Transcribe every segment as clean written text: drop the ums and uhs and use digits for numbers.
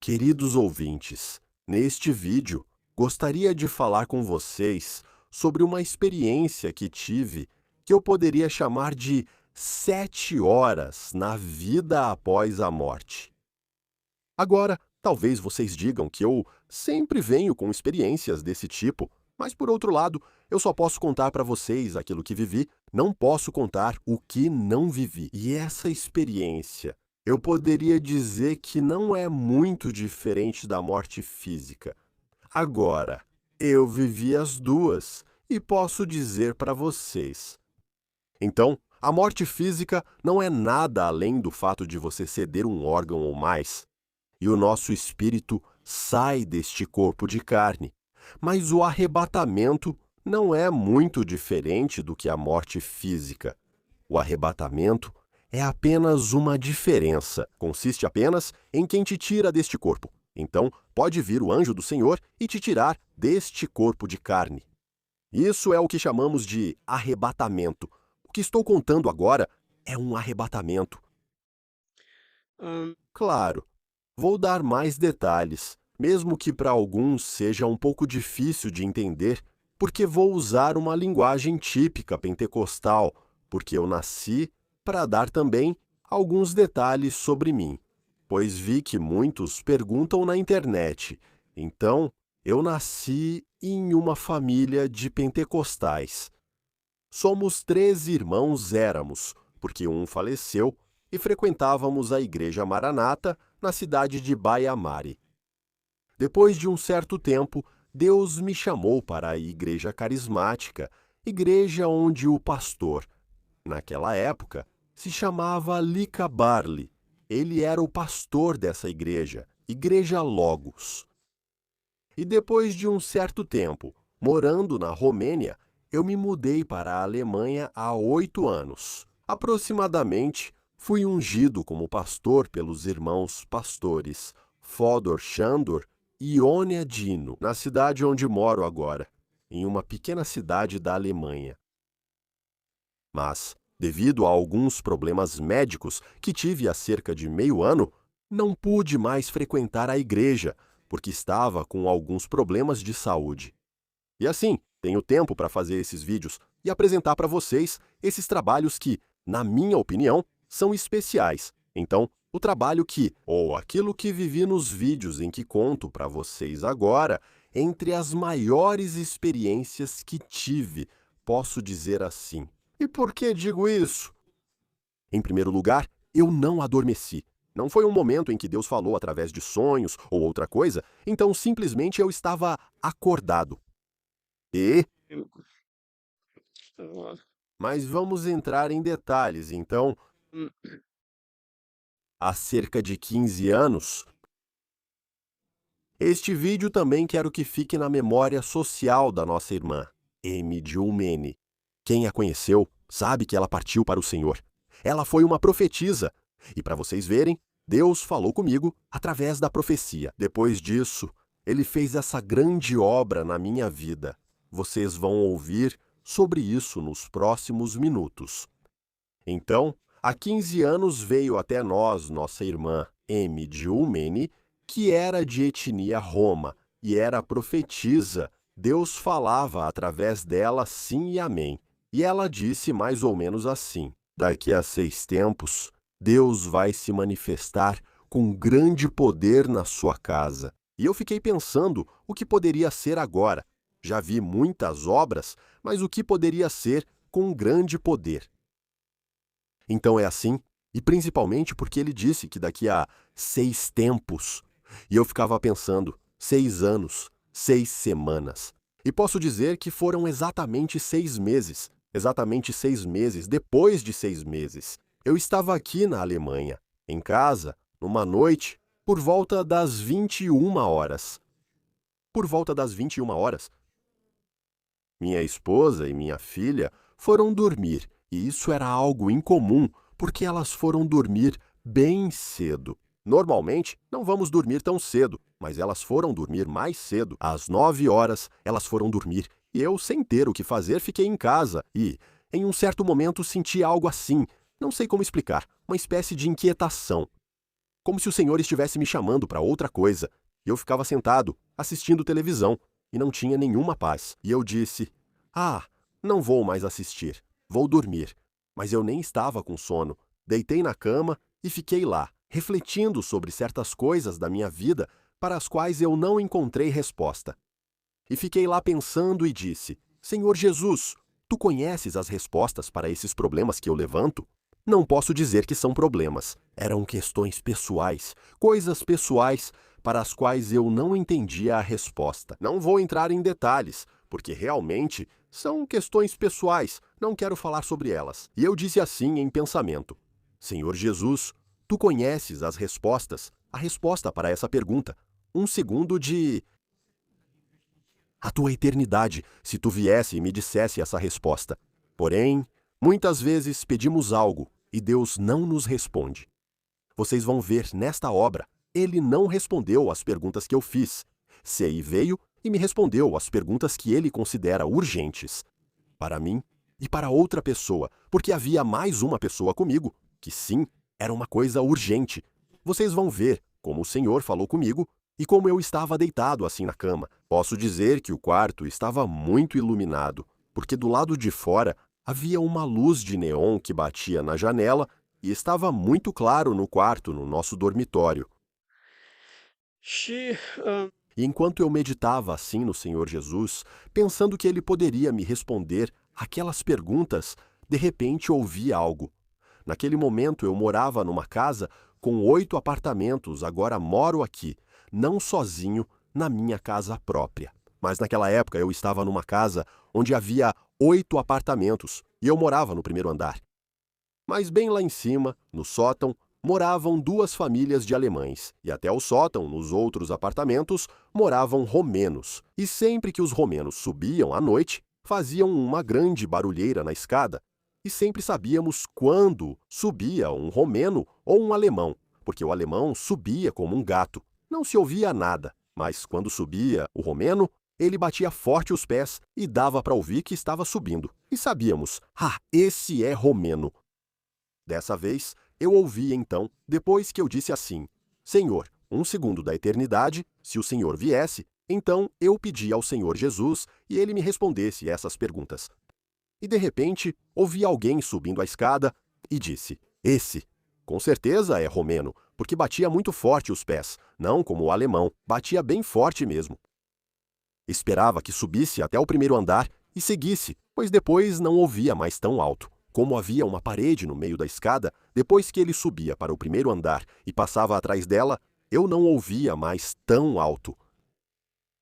Queridos ouvintes, neste vídeo gostaria de falar com vocês sobre uma experiência que tive que eu poderia chamar de 7 horas na vida após a morte. Agora, talvez vocês digam que eu sempre venho com experiências desse tipo, mas por outro lado, eu só posso contar para vocês aquilo que vivi, não posso contar o que não vivi. E essa experiência, eu poderia dizer que não é muito diferente da morte física. Agora, eu vivi as duas e posso dizer para vocês. Então, a morte física não é nada além do fato de você ceder um órgão ou mais, e o nosso espírito sai deste corpo de carne. Mas o arrebatamento não é muito diferente do que a morte física. O arrebatamento é apenas uma diferença. Consiste apenas em quem te tira deste corpo. Então, pode vir o anjo do Senhor e te tirar deste corpo de carne. Isso é o que chamamos de arrebatamento. O que estou contando agora é um arrebatamento. Hã, Claro, vou dar mais detalhes, mesmo que para alguns seja um pouco difícil de entender, porque vou usar uma linguagem típica pentecostal, porque eu nasci para dar também alguns detalhes sobre mim, pois vi que muitos perguntam na internet. Então, eu nasci em uma família de pentecostais. Somos 13 irmãos éramos, porque um faleceu e frequentávamos a Igreja Maranata na cidade de Baia Mare. Depois de um certo tempo, Deus me chamou para a Igreja Carismática, igreja onde o pastor, naquela época, se chamava Lica Barley. Ele era o pastor dessa igreja, Igreja Logos. E depois de um certo tempo, morando na Romênia, eu me mudei para a Alemanha há 8 anos. Aproximadamente, fui ungido como pastor pelos irmãos pastores Fodor Shandor e Ionia Dino, na cidade onde moro agora, em uma pequena cidade da Alemanha. Mas, devido a alguns problemas médicos que tive há cerca de meio ano, não pude mais frequentar a igreja, porque estava com alguns problemas de saúde. E assim, tenho tempo para fazer esses vídeos e apresentar para vocês esses trabalhos que, na minha opinião, são especiais. Então, o trabalho que, ou aquilo que vivi nos vídeos em que conto para vocês agora, entre as maiores experiências que tive, posso dizer assim. E por que digo isso? Em primeiro lugar, eu não adormeci. Não foi um momento em que Deus falou através de sonhos ou outra coisa, então simplesmente eu estava acordado. E, eu hã, mas vamos entrar em detalhes, então, hum, há cerca de 15 anos, este vídeo também quero que fique na memória social da nossa irmã, Amy Diumene. Quem a conheceu sabe que ela partiu para o Senhor. Ela foi uma profetisa, e para vocês verem, Deus falou comigo através da profecia. Depois disso, ele fez essa grande obra na minha vida. Vocês vão ouvir sobre isso nos próximos minutos. Então, há 15 anos veio até nós nossa irmã Amy Diumene, que era de etnia Roma e era profetisa. Deus falava através dela sim e amém. E ela disse mais ou menos assim: daqui a 6 tempos, Deus vai se manifestar com grande poder na sua casa. E eu fiquei pensando o que poderia ser agora. Já vi muitas obras, mas o que poderia ser com grande poder? Então é assim, e principalmente porque ele disse que daqui a 6 tempos. E eu ficava pensando, 6 anos, 6 semanas. E posso dizer que foram exatamente 6 meses. Exatamente 6 meses, depois de 6 meses. Eu estava aqui na Alemanha, em casa, numa noite, por volta das 21 horas. Por volta das 21 horas, minha esposa e minha filha foram dormir, e isso era algo incomum, porque elas foram dormir bem cedo. Normalmente, não vamos dormir tão cedo, mas elas foram dormir mais cedo. Às 9 horas, elas foram dormir, e eu, sem ter o que fazer, fiquei em casa e, em um certo momento, senti algo assim, não sei como explicar, uma espécie de inquietação. como se o Senhor estivesse me chamando para outra coisa. E eu ficava sentado, assistindo televisão, e não tinha nenhuma paz. E eu disse: "Ah, não vou mais assistir, vou dormir." Mas eu nem estava com sono. Deitei na cama e fiquei lá, refletindo sobre certas coisas da minha vida para as quais eu não encontrei resposta. E fiquei lá pensando e disse: "Senhor Jesus, tu conheces as respostas para esses problemas que eu levanto?" Não posso dizer que são problemas. Eram questões pessoais, coisas pessoais para as quais eu não entendia a resposta. Não vou entrar em detalhes, porque realmente são questões pessoais, não quero falar sobre elas. E eu disse assim em pensamento: "Senhor Jesus, tu conheces as respostas, a resposta para essa pergunta. Um segundo de a tua eternidade, se tu viesse e me dissesse essa resposta. Porém, muitas vezes pedimos algo e Deus não nos responde. Vocês vão ver nesta obra, ele não respondeu às perguntas que eu fiz. Sei veio e me respondeu às perguntas que ele considera urgentes. Para mim e para outra pessoa, porque havia mais uma pessoa comigo, que sim, era uma coisa urgente. Vocês vão ver como o Senhor falou comigo e como eu estava deitado assim na cama. Posso dizer que o quarto estava muito iluminado, porque do lado de fora havia uma luz de neon que batia na janela e estava muito claro no quarto, no nosso dormitório. She, um, E enquanto eu meditava assim no Senhor Jesus, pensando que ele poderia me responder aquelas perguntas, de repente ouvi algo. Naquele momento eu morava numa casa com 8 apartamentos, agora moro aqui, não sozinho, na minha casa própria. Mas naquela época eu estava numa casa onde havia 8 apartamentos e eu morava no primeiro andar. Mas bem lá em cima, no sótão, moravam 2 famílias de alemães, e até o sótão, nos outros apartamentos, moravam romenos. E sempre que os romenos subiam à noite, faziam uma grande barulheira na escada, e sempre sabíamos quando subia um romeno ou um alemão, porque o alemão subia como um gato. Não se ouvia nada, mas quando subia o romeno, ele batia forte os pés e dava para ouvir que estava subindo. E sabíamos: "Ah, esse é romeno." Dessa vez, eu ouvi então, depois que eu disse assim: "Senhor, um segundo da eternidade, se o Senhor viesse, então eu pedi ao Senhor Jesus e ele me respondesse essas perguntas." E de repente, ouvi alguém subindo a escada e disse: "Esse, com certeza é romeno, porque batia muito forte os pés, não como o alemão, batia bem forte mesmo." Esperava que subisse até o primeiro andar e seguisse, pois depois não ouvia mais tão alto. Como havia uma parede no meio da escada, depois que ele subia para o primeiro andar e passava atrás dela, eu não ouvia mais tão alto.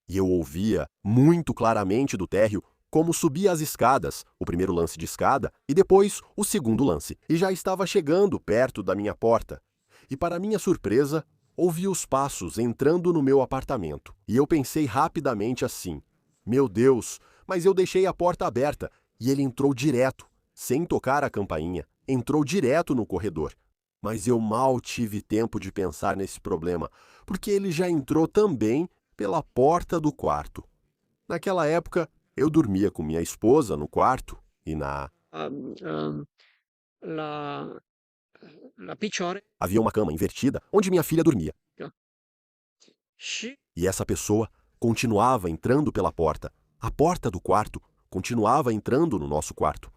E eu ouvia muito claramente do térreo como subia as escadas, o primeiro lance de escada e depois o segundo lance, e já estava chegando perto da minha porta. E para minha surpresa, ouvi os passos entrando no meu apartamento. E eu pensei rapidamente assim: "Meu Deus, mas eu deixei a porta aberta." E ele entrou direto, sem tocar a campainha, entrou direto no corredor. Mas eu mal tive tempo de pensar nesse problema, porque ele já entrou também pela porta do quarto. Naquela época, eu dormia com minha esposa no quarto e um, um, la, la picciore, havia uma cama invertida onde minha filha dormia. she, E essa pessoa continuava entrando pela porta. A porta do quarto continuava entrando no nosso quarto.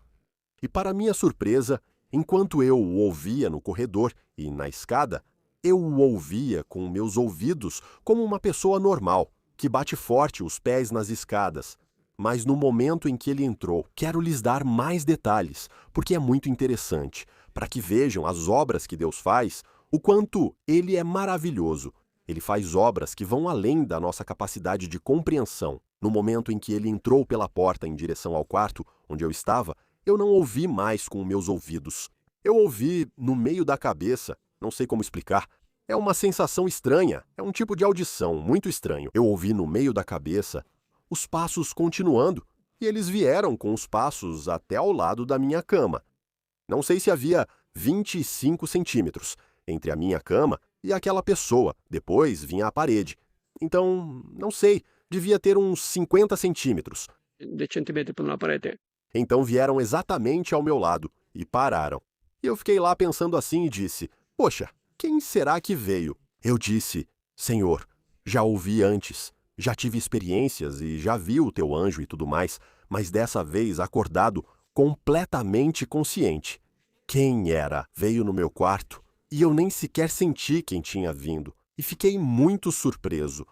E para minha surpresa, enquanto eu o ouvia no corredor e na escada, eu o ouvia com meus ouvidos como uma pessoa normal, que bate forte os pés nas escadas. Mas no momento em que ele entrou, quero lhes dar mais detalhes, porque é muito interessante, para que vejam as obras que Deus faz, o quanto ele é maravilhoso. Ele faz obras que vão além da nossa capacidade de compreensão. No momento em que ele entrou pela porta em direção ao quarto onde eu estava, eu não ouvi mais com meus ouvidos. Eu ouvi no meio da cabeça, não sei como explicar. É uma sensação estranha, é um tipo de audição muito estranho. Eu ouvi no meio da cabeça os passos continuando, e eles vieram com os passos até ao lado da minha cama. Não sei se havia 25 centímetros entre a minha cama e aquela pessoa, depois vinha a parede. Então, não sei, devia ter uns 50 centímetros. dei centimetri per una parete. Então vieram exatamente ao meu lado e pararam. E eu fiquei lá pensando assim e disse: "Poxa, quem será que veio? Eu disse: Senhor, já ouvi antes, já tive experiências e já vi o teu anjo e tudo mais, mas dessa vez acordado, completamente consciente. Quem era? Veio no meu quarto e eu nem sequer senti quem tinha vindo e fiquei muito surpreso.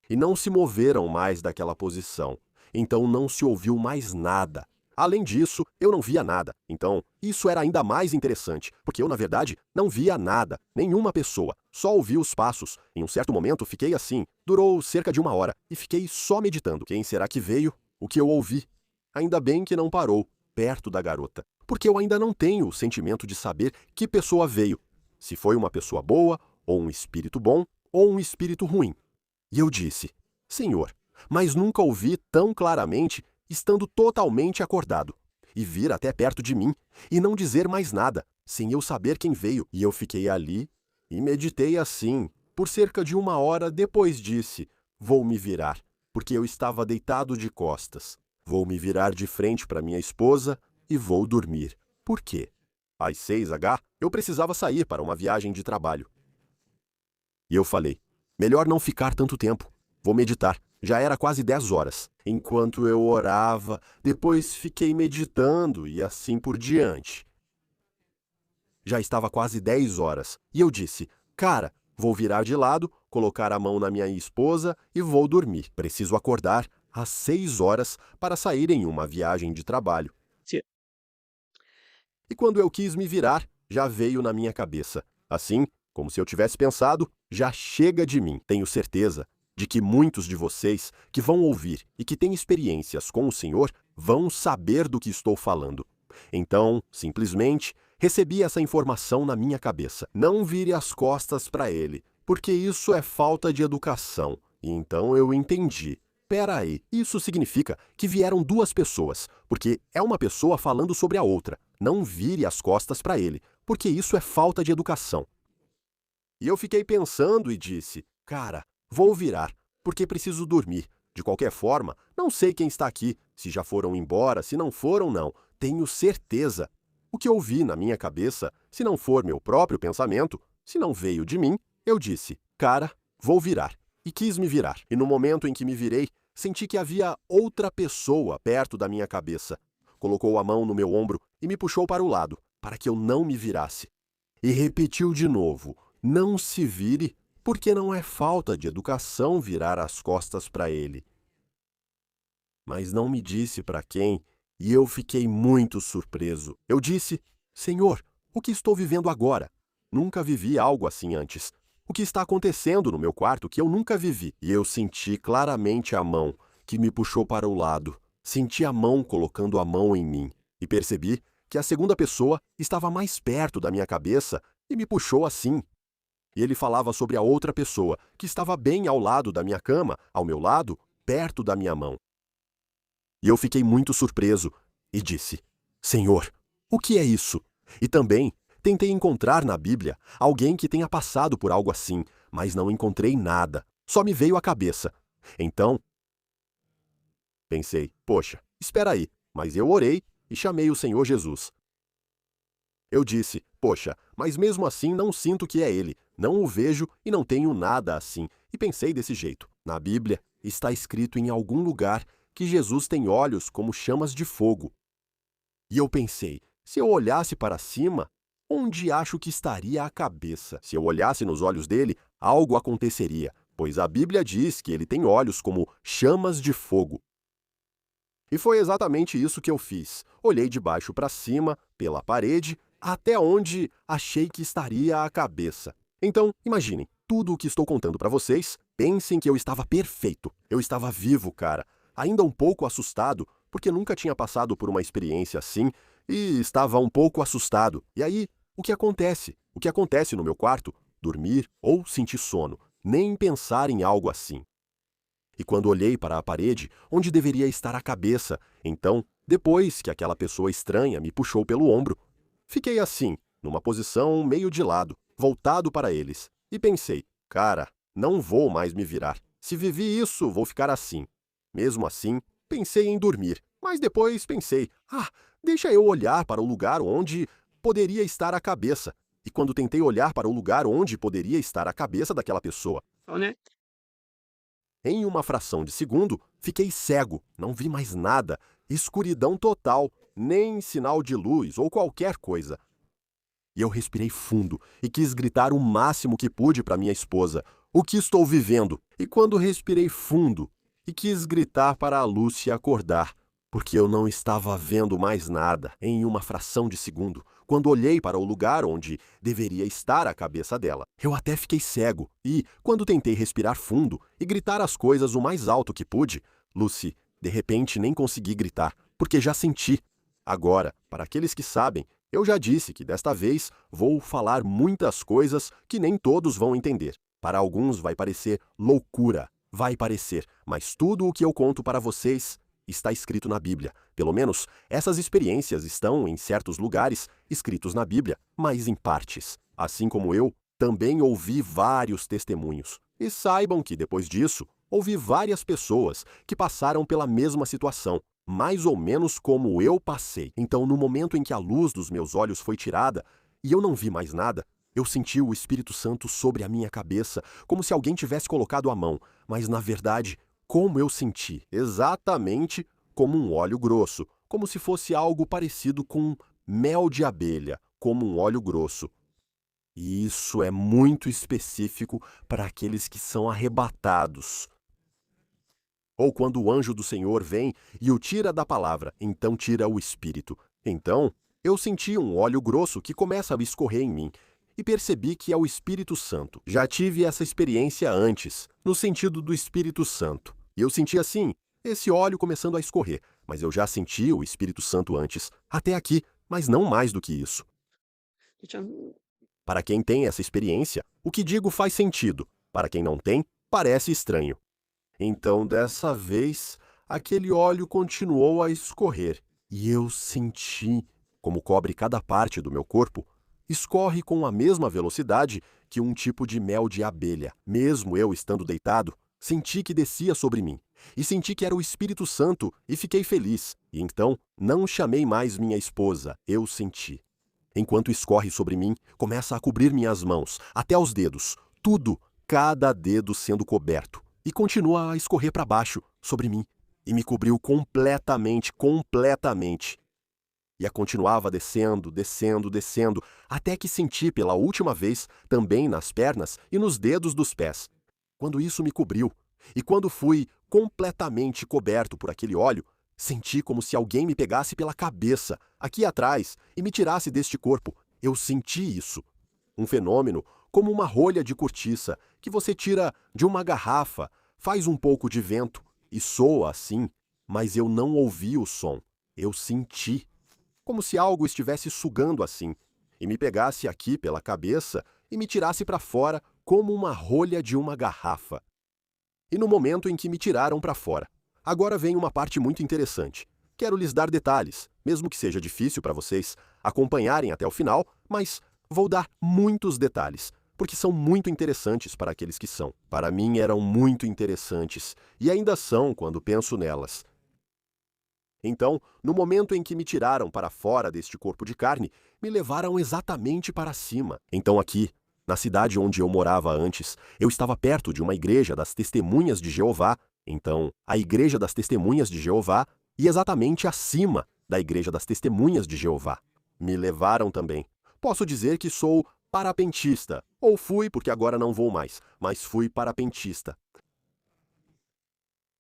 E não se moveram mais daquela posição. Então não se ouviu mais nada. Além disso, eu não via nada. Então, isso era ainda mais interessante, porque eu, na verdade, não via nada, nenhuma pessoa. Só ouvi os passos. Em um certo momento, fiquei assim. Durou cerca de 1 hora e fiquei só meditando. Quem será que veio? O que eu ouvi? Ainda bem que não parou, perto da garota, porque eu ainda não tenho o sentimento de saber que pessoa veio. Se foi uma pessoa boa, ou um espírito bom, ou um espírito ruim. E eu disse: Senhor, mas nunca ouvi tão claramente, estando totalmente acordado, e vir até perto de mim, e não dizer mais nada, sem eu saber quem veio. E eu fiquei ali, e meditei assim, por cerca de 1 hora. Depois disse: vou me virar, porque eu estava deitado de costas. Vou me virar de frente para minha esposa e vou dormir. Por quê? Às 6h, eu precisava sair para uma viagem de trabalho. E eu falei: melhor não ficar tanto tempo. Vou meditar. Já era quase 10 horas. Enquanto eu orava, depois fiquei meditando e assim por diante. Já estava quase 10 horas. E eu disse: cara, vou virar de lado, colocar a mão na minha esposa e vou dormir. Preciso acordar às 6 horas para sair em uma viagem de trabalho. Sì. E quando eu quis me virar, já veio na minha cabeça. Assim, como se eu tivesse pensado, já chega de mim. Tenho certeza de que muitos de vocês que vão ouvir e que têm experiências com o Senhor vão saber do que estou falando. Então, simplesmente, recebi essa informação na minha cabeça. Não vire as costas para ele, porque isso é falta de educação. E então eu entendi. Pera aí, isso significa que vieram duas pessoas, porque é uma pessoa falando sobre a outra. Não vire as costas para ele, porque isso é falta de educação. E eu fiquei pensando e disse: cara, vou virar, porque preciso dormir. De qualquer forma, não sei quem está aqui, se já foram embora, se não foram, não. Tenho certeza. O que ouvi na minha cabeça, se não for meu próprio pensamento, se não veio de mim, eu disse: cara, vou virar. E quis me virar. E no momento em que me virei, senti que havia outra pessoa perto da minha cabeça. Colocou a mão no meu ombro e me puxou para o lado, para que eu não me virasse. E repetiu de novo: não se vire, porque não é falta de educação virar as costas para ele. Mas não me disse para quem, e eu fiquei muito surpreso. Eu disse: Senhor, o que estou vivendo agora? Nunca vivi algo assim antes. O que está acontecendo no meu quarto que eu nunca vivi? E eu senti claramente a mão que me puxou para o lado. Senti a mão colocando a mão em mim. E percebi que a segunda pessoa estava mais perto da minha cabeça e me puxou assim. E ele falava sobre a outra pessoa, que estava bem ao lado da minha cama, ao meu lado, perto da minha mão. E eu fiquei muito surpreso e disse: Senhor, o que é isso? E também tentei encontrar na Bíblia alguém que tenha passado por algo assim, mas não encontrei nada. Só me veio à cabeça. Então, pensei: poxa, espera aí. Mas eu orei e chamei o Senhor Jesus. Eu disse: poxa, mas mesmo assim não sinto que é ele. Não o vejo e não tenho nada assim. E pensei desse jeito: na Bíblia está escrito em algum lugar que Jesus tem olhos como chamas de fogo. E eu pensei: se eu olhasse para cima, onde acho que estaria a cabeça? Se eu olhasse nos olhos dele, algo aconteceria, pois a Bíblia diz que ele tem olhos como chamas de fogo. E foi exatamente isso que eu fiz. Olhei de baixo para cima, pela parede, até onde achei que estaria a cabeça. Então, imaginem, tudo o que estou contando para vocês, pensem que eu estava perfeito. Eu estava vivo, cara. Ainda um pouco assustado, porque nunca tinha passado por uma experiência assim, e estava um pouco assustado. E aí, o que acontece? O que acontece no meu quarto? Dormir ou sentir sono. Nem pensar em algo assim. E quando olhei para a parede, onde deveria estar a cabeça, então, depois que aquela pessoa estranha me puxou pelo ombro, fiquei assim, numa posição meio de lado, voltado para eles, e pensei: cara, não vou mais me virar. Se vivi isso, vou ficar assim. Mesmo assim, pensei em dormir, mas depois pensei: deixa eu olhar para o lugar onde poderia estar a cabeça. E quando tentei olhar para o lugar onde poderia estar a cabeça daquela pessoa, né? em uma fração de segundo, fiquei cego, não vi mais nada, escuridão total, nem sinal de luz ou qualquer coisa. E eu respirei fundo e quis gritar o máximo que pude para minha esposa: "O que estou vivendo?" E quando respirei fundo e quis gritar para a Lúcia acordar, porque eu não estava vendo mais nada, em uma fração de segundo, quando olhei para o lugar onde deveria estar a cabeça dela, eu até fiquei cego e, quando tentei respirar fundo e gritar as coisas o mais alto que pude, Lucy, de repente nem consegui gritar, porque já senti. Agora, para aqueles que sabem, eu já disse que desta vez vou falar muitas coisas que nem todos vão entender. Para alguns vai parecer loucura, vai parecer, mas tudo o que eu conto para vocês está escrito na Bíblia. Pelo menos, essas experiências estão, em certos lugares, escritos na Bíblia, mas em partes. Assim como eu, também ouvi vários testemunhos. E saibam que, depois disso, ouvi várias pessoas que passaram pela mesma situação, mais ou menos como eu passei. Então, no momento em que a luz dos meus olhos foi tirada e eu não vi mais nada, eu senti o Espírito Santo sobre a minha cabeça, como se alguém tivesse colocado a mão, mas na verdade, como eu senti, exatamente como um óleo grosso, como se fosse algo parecido com mel de abelha, como um óleo grosso. E isso é muito específico para aqueles que são arrebatados. Ou quando o anjo do Senhor vem e o tira da palavra, então tira o espírito. Então, eu senti um óleo grosso que começa a escorrer em mim e percebi que é o Espírito Santo. Já tive essa experiência antes, no sentido do Espírito Santo. E eu senti assim, esse óleo começando a escorrer, mas eu já senti o Espírito Santo antes, até aqui, mas não mais do que isso. Diciamo, Para quem tem essa experiência, o que digo faz sentido. Para quem não tem, parece estranho. Então, dessa vez, aquele óleo continuou a escorrer, e eu senti, como cobre cada parte do meu corpo, escorre com a mesma velocidade que um tipo de mel de abelha. Mesmo eu estando deitado, senti que descia sobre mim, e senti que era o Espírito Santo, e fiquei feliz. E então, não chamei mais minha esposa, eu senti. Enquanto escorre sobre mim, começa a cobrir minhas mãos, até os dedos, tudo, cada dedo sendo coberto. E continua a escorrer para baixo, sobre mim, e me cobriu completamente. E a continuava descendo, até que senti pela última vez também nas pernas e nos dedos dos pés. Quando isso me cobriu, e quando fui completamente coberto por aquele óleo, senti como se alguém me pegasse pela cabeça, aqui atrás, e me tirasse deste corpo. Eu senti isso. Um fenômeno como uma rolha de cortiça que você tira de uma garrafa, faz um pouco de vento e soa assim, mas eu não ouvi o som. Eu senti. Como se algo estivesse sugando assim, e me pegasse aqui pela cabeça e me tirasse para fora como uma rolha de uma garrafa. E no momento em que me tiraram para fora, agora vem uma parte muito interessante. Quero lhes dar detalhes, mesmo que seja difícil para vocês acompanharem até o final, mas vou dar muitos detalhes, porque são muito interessantes para aqueles que são. Para mim eram muito interessantes, e ainda são quando penso nelas. Então, no momento em que me tiraram para fora deste corpo de carne, me levaram exatamente para cima. Então aqui, na cidade onde eu morava antes, eu estava perto de uma igreja das Testemunhas de Jeová. Então, a Igreja das Testemunhas de Jeová ia exatamente acima da Igreja das Testemunhas de Jeová. Me levaram também. Posso dizer que sou parapentista, ou fui porque agora não vou mais, mas fui parapentista.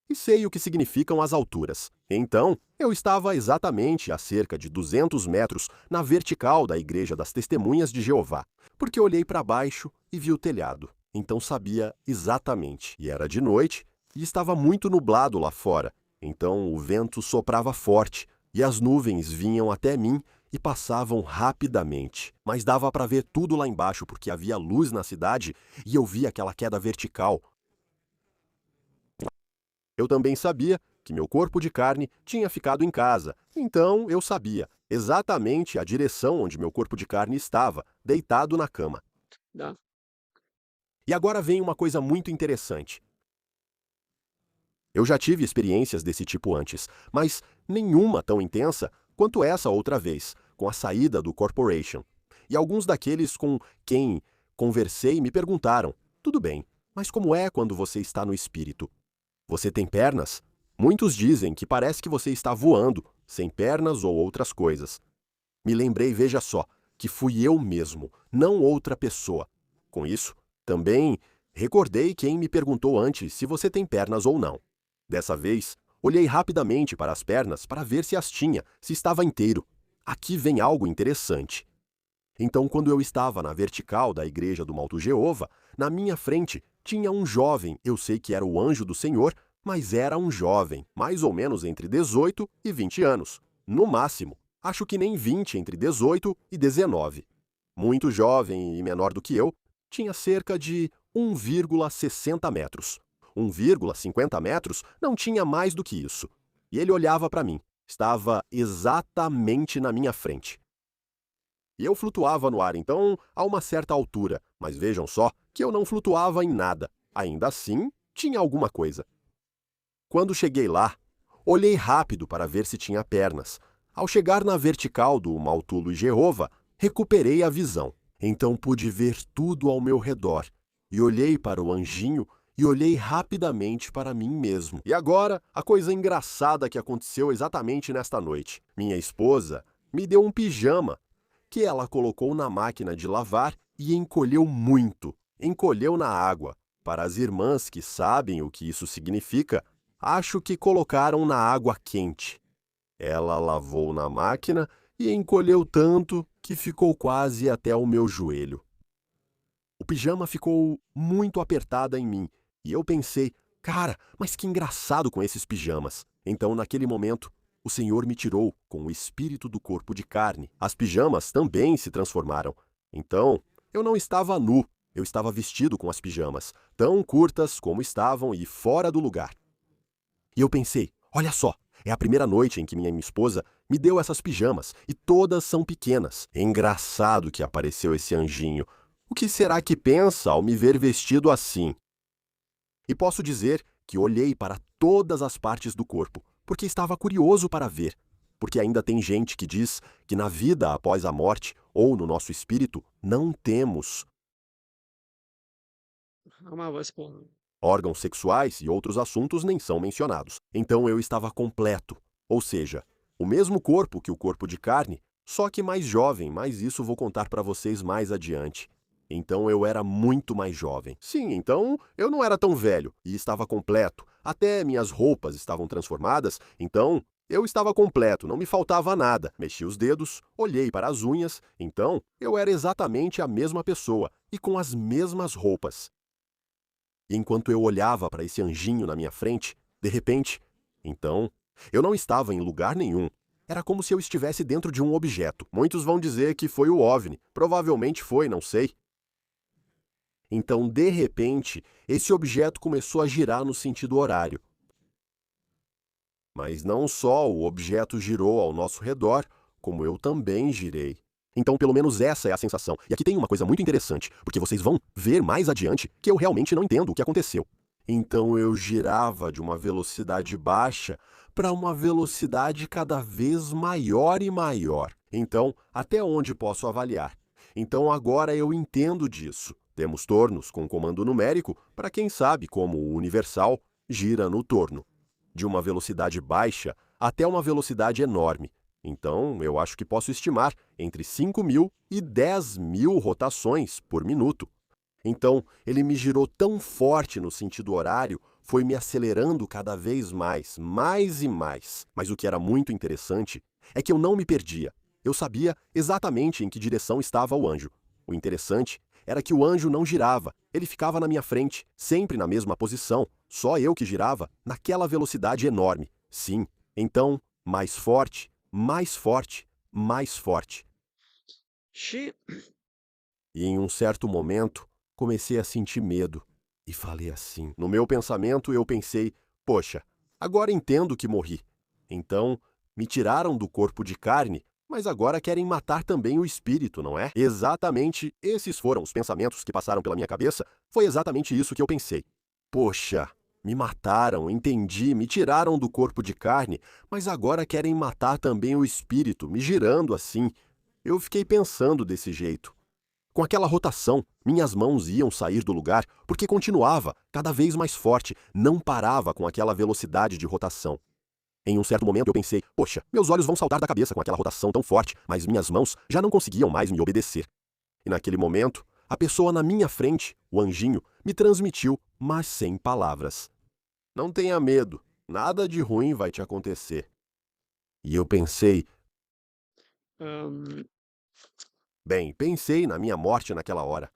E sei o que significam as alturas. Então, eu estava exatamente a cerca de 200 metros na vertical da Igreja das Testemunhas de Jeová, porque olhei para baixo e vi o telhado. Então sabia exatamente. E era de noite e estava muito nublado lá fora. Então o vento soprava forte e as nuvens vinham até mim e passavam rapidamente. Mas dava para ver tudo lá embaixo porque havia luz na cidade e eu via aquela queda vertical. Eu também sabia que meu corpo de carne tinha ficado em casa, então eu sabia exatamente a direção onde meu corpo de carne estava, deitado na cama. da, E agora vem uma coisa muito interessante. Eu já tive experiências desse tipo antes, mas nenhuma tão intensa quanto essa outra vez, com a saída do Corporation. E alguns daqueles com quem conversei me perguntaram: tudo bem, mas como é quando você está no espírito? Você tem pernas? Muitos dizem que parece que você está voando, sem pernas ou outras coisas. Me lembrei, veja só, que fui eu mesmo, não outra pessoa. Com isso, também recordei quem me perguntou antes se você tem pernas ou não. Dessa vez, olhei rapidamente para as pernas para ver se as tinha, se estava inteiro. Aqui vem algo interessante. Então, quando eu estava na vertical da igreja do Malto Jeová, na minha frente tinha um jovem, eu sei que era o anjo do Senhor, mas era um jovem, mais ou menos entre 18 e 20 anos. No máximo, acho que nem 20 entre 18 e 19. Muito jovem e menor do que eu, tinha cerca de 1,60 metros. 1,50 metros não tinha mais do que isso. E ele olhava para mim. Estava exatamente na minha frente. E eu flutuava no ar, então, a uma certa altura. Mas vejam só que eu não flutuava em nada. Ainda assim, tinha alguma coisa. Quando cheguei lá, olhei rápido para ver se tinha pernas. Ao chegar na vertical do Maltulo Jeová, recuperei a visão. Então pude ver tudo ao meu redor. E olhei para o anjinho e olhei rapidamente para mim mesmo. E agora, a coisa engraçada que aconteceu exatamente nesta noite. Minha esposa me deu um pijama que ela colocou na máquina de lavar e encolheu muito. Encolheu na água. Para as irmãs que sabem o que isso significa, acho que colocaram na água quente. Ela lavou na máquina e encolheu tanto que ficou quase até o meu joelho. O pijama ficou muito apertada em mim e eu pensei, cara, mas que engraçado com esses pijamas. Então, naquele momento, o Senhor me tirou com o espírito do corpo de carne. As pijamas também se transformaram. Então, eu não estava nu, eu estava vestido com as pijamas, tão curtas como estavam e fora do lugar. E eu pensei, olha só, é a primeira noite em que minha esposa me deu essas pijamas e todas são pequenas. É engraçado que apareceu esse anjinho. O que será que pensa ao me ver vestido assim? E posso dizer que olhei para todas as partes do corpo, porque estava curioso para ver. Porque ainda tem gente que diz que na vida após a morte, ou no nosso espírito, não temos Uma voz com órgãos sexuais e outros assuntos nem são mencionados. Então eu estava completo, ou seja, o mesmo corpo que o corpo de carne, só que mais jovem, mas isso vou contar para vocês mais adiante. Então eu era muito mais jovem. Sim, então eu não era tão velho e estava completo. Até minhas roupas estavam transformadas, então eu estava completo, não me faltava nada. Mexi os dedos, olhei para as unhas, então eu era exatamente a mesma pessoa e com as mesmas roupas. E enquanto eu olhava para esse anjinho na minha frente, de repente, então, eu não estava em lugar nenhum. Era como se eu estivesse dentro de um objeto. Muitos vão dizer que foi o OVNI. Provavelmente foi, não sei. Então, de repente, esse objeto começou a girar no sentido horário. Mas não só o objeto girou ao nosso redor, como eu também girei. Então, pelo menos essa é a sensação. E aqui tem uma coisa muito interessante, porque vocês vão ver mais adiante que eu realmente não entendo o que aconteceu. Então eu girava de uma velocidade baixa para uma velocidade cada vez maior e maior. Então, até onde posso avaliar? Então agora eu entendo disso. Temos tornos com comando numérico para quem sabe como o universal gira no torno. De uma velocidade baixa até uma velocidade enorme. Então, eu acho que posso estimar entre 5.000 e 10.000 rotações por minuto. Então, ele me girou tão forte no sentido horário, foi me acelerando cada vez mais, mais e mais. Mas o que era muito interessante é que eu não me perdia. Eu sabia exatamente em que direção estava o anjo. O interessante era que o anjo não girava, ele ficava na minha frente, sempre na mesma posição, só eu que girava naquela velocidade enorme. Sim, então, mais forte, mais forte, mais forte. Xi, E em um certo momento, comecei a sentir medo. E falei assim. No meu pensamento, eu pensei, poxa, agora entendo que morri. Então, me tiraram do corpo de carne, mas agora querem matar também o espírito, não é? Exatamente esses foram os pensamentos que passaram pela minha cabeça. Foi exatamente isso que eu pensei. Poxa, me mataram, entendi, me tiraram do corpo de carne, mas agora querem matar também o espírito, me girando assim. Eu fiquei pensando desse jeito. Com aquela rotação, minhas mãos iam sair do lugar porque continuava cada vez mais forte, não parava com aquela velocidade de rotação. Em um certo momento eu pensei, poxa, meus olhos vão saltar da cabeça com aquela rotação tão forte, mas minhas mãos já não conseguiam mais me obedecer. E naquele momento, a pessoa na minha frente, o anjinho, me transmitiu, mas sem palavras: não tenha medo, nada de ruim vai te acontecer. E eu pensei, Hã, pensei na minha morte naquela hora.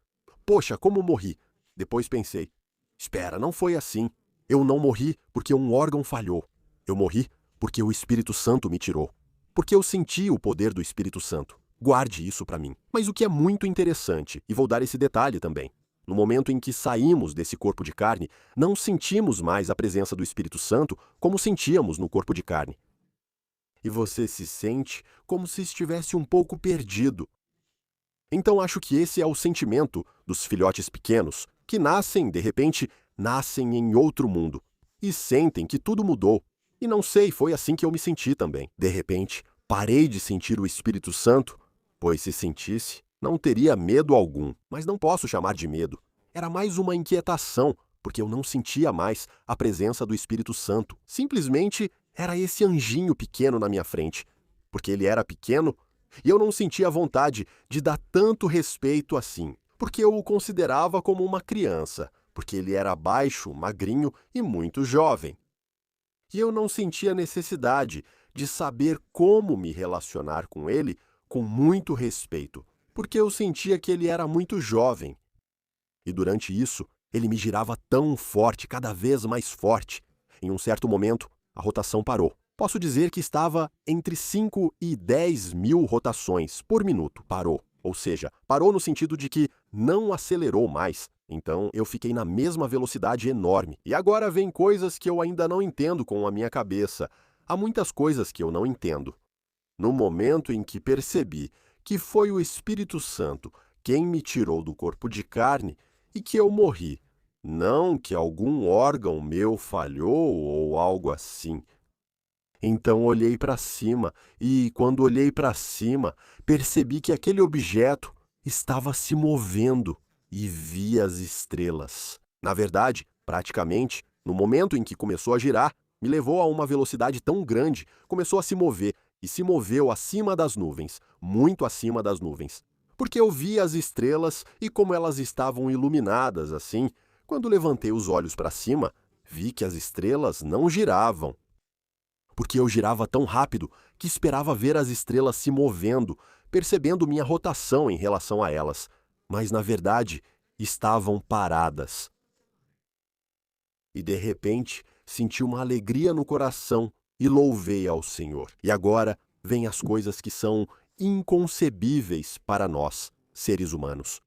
Poxa, como morri? Depois pensei, espera, não foi assim. Eu não morri porque um órgão falhou. Eu morri porque o Espírito Santo me tirou. Porque eu senti o poder do Espírito Santo. Guarde isso para mim. Mas o que é muito interessante, e vou dar esse detalhe também, no momento em que saímos desse corpo de carne, não sentimos mais a presença do Espírito Santo como sentíamos no corpo de carne. E você se sente como se estivesse um pouco perdido. Então acho que esse é o sentimento dos filhotes pequenos, que nascem, de repente, nascem em outro mundo e sentem que tudo mudou. E não sei, foi assim que eu me senti também. De repente, parei de sentir o Espírito Santo, pois se sentisse, não teria medo algum, mas não posso chamar de medo. Era mais uma inquietação, porque eu não sentia mais a presença do Espírito Santo. Simplesmente era esse anjinho pequeno na minha frente. Porque ele era pequeno, e eu não sentia vontade de dar tanto respeito assim, porque eu o considerava como uma criança, porque ele era baixo, magrinho e muito jovem. E eu não sentia necessidade de saber como me relacionar com ele com muito respeito, porque eu sentia que ele era muito jovem. E durante isso, ele me girava tão forte, cada vez mais forte. Em um certo momento, a rotação parou. Posso dizer que estava entre 5 e 10 mil rotações por minuto. Parou. Ou seja, parou no sentido de que não acelerou mais. Então eu fiquei na mesma velocidade enorme. E agora vem coisas que eu ainda não entendo com a minha cabeça. Há muitas coisas que eu não entendo. No momento em que percebi que foi o Espírito Santo quem me tirou do corpo de carne e que eu morri, não que algum órgão meu falhou ou algo assim. Então olhei para cima e, quando olhei para cima, percebi que aquele objeto estava se movendo e vi as estrelas. Na verdade, praticamente, no momento em que começou a girar, me levou a uma velocidade tão grande, começou a se mover e se moveu acima das nuvens, muito acima das nuvens. Porque eu vi as estrelas e como elas estavam iluminadas assim, quando levantei os olhos para cima, vi que as estrelas não giravam. Porque eu girava tão rápido que esperava ver as estrelas se movendo, percebendo minha rotação em relação a elas, mas na verdade estavam paradas. E de repente senti uma alegria no coração e louvei ao Senhor. E agora vêm as coisas que são inconcebíveis para nós, seres humanos.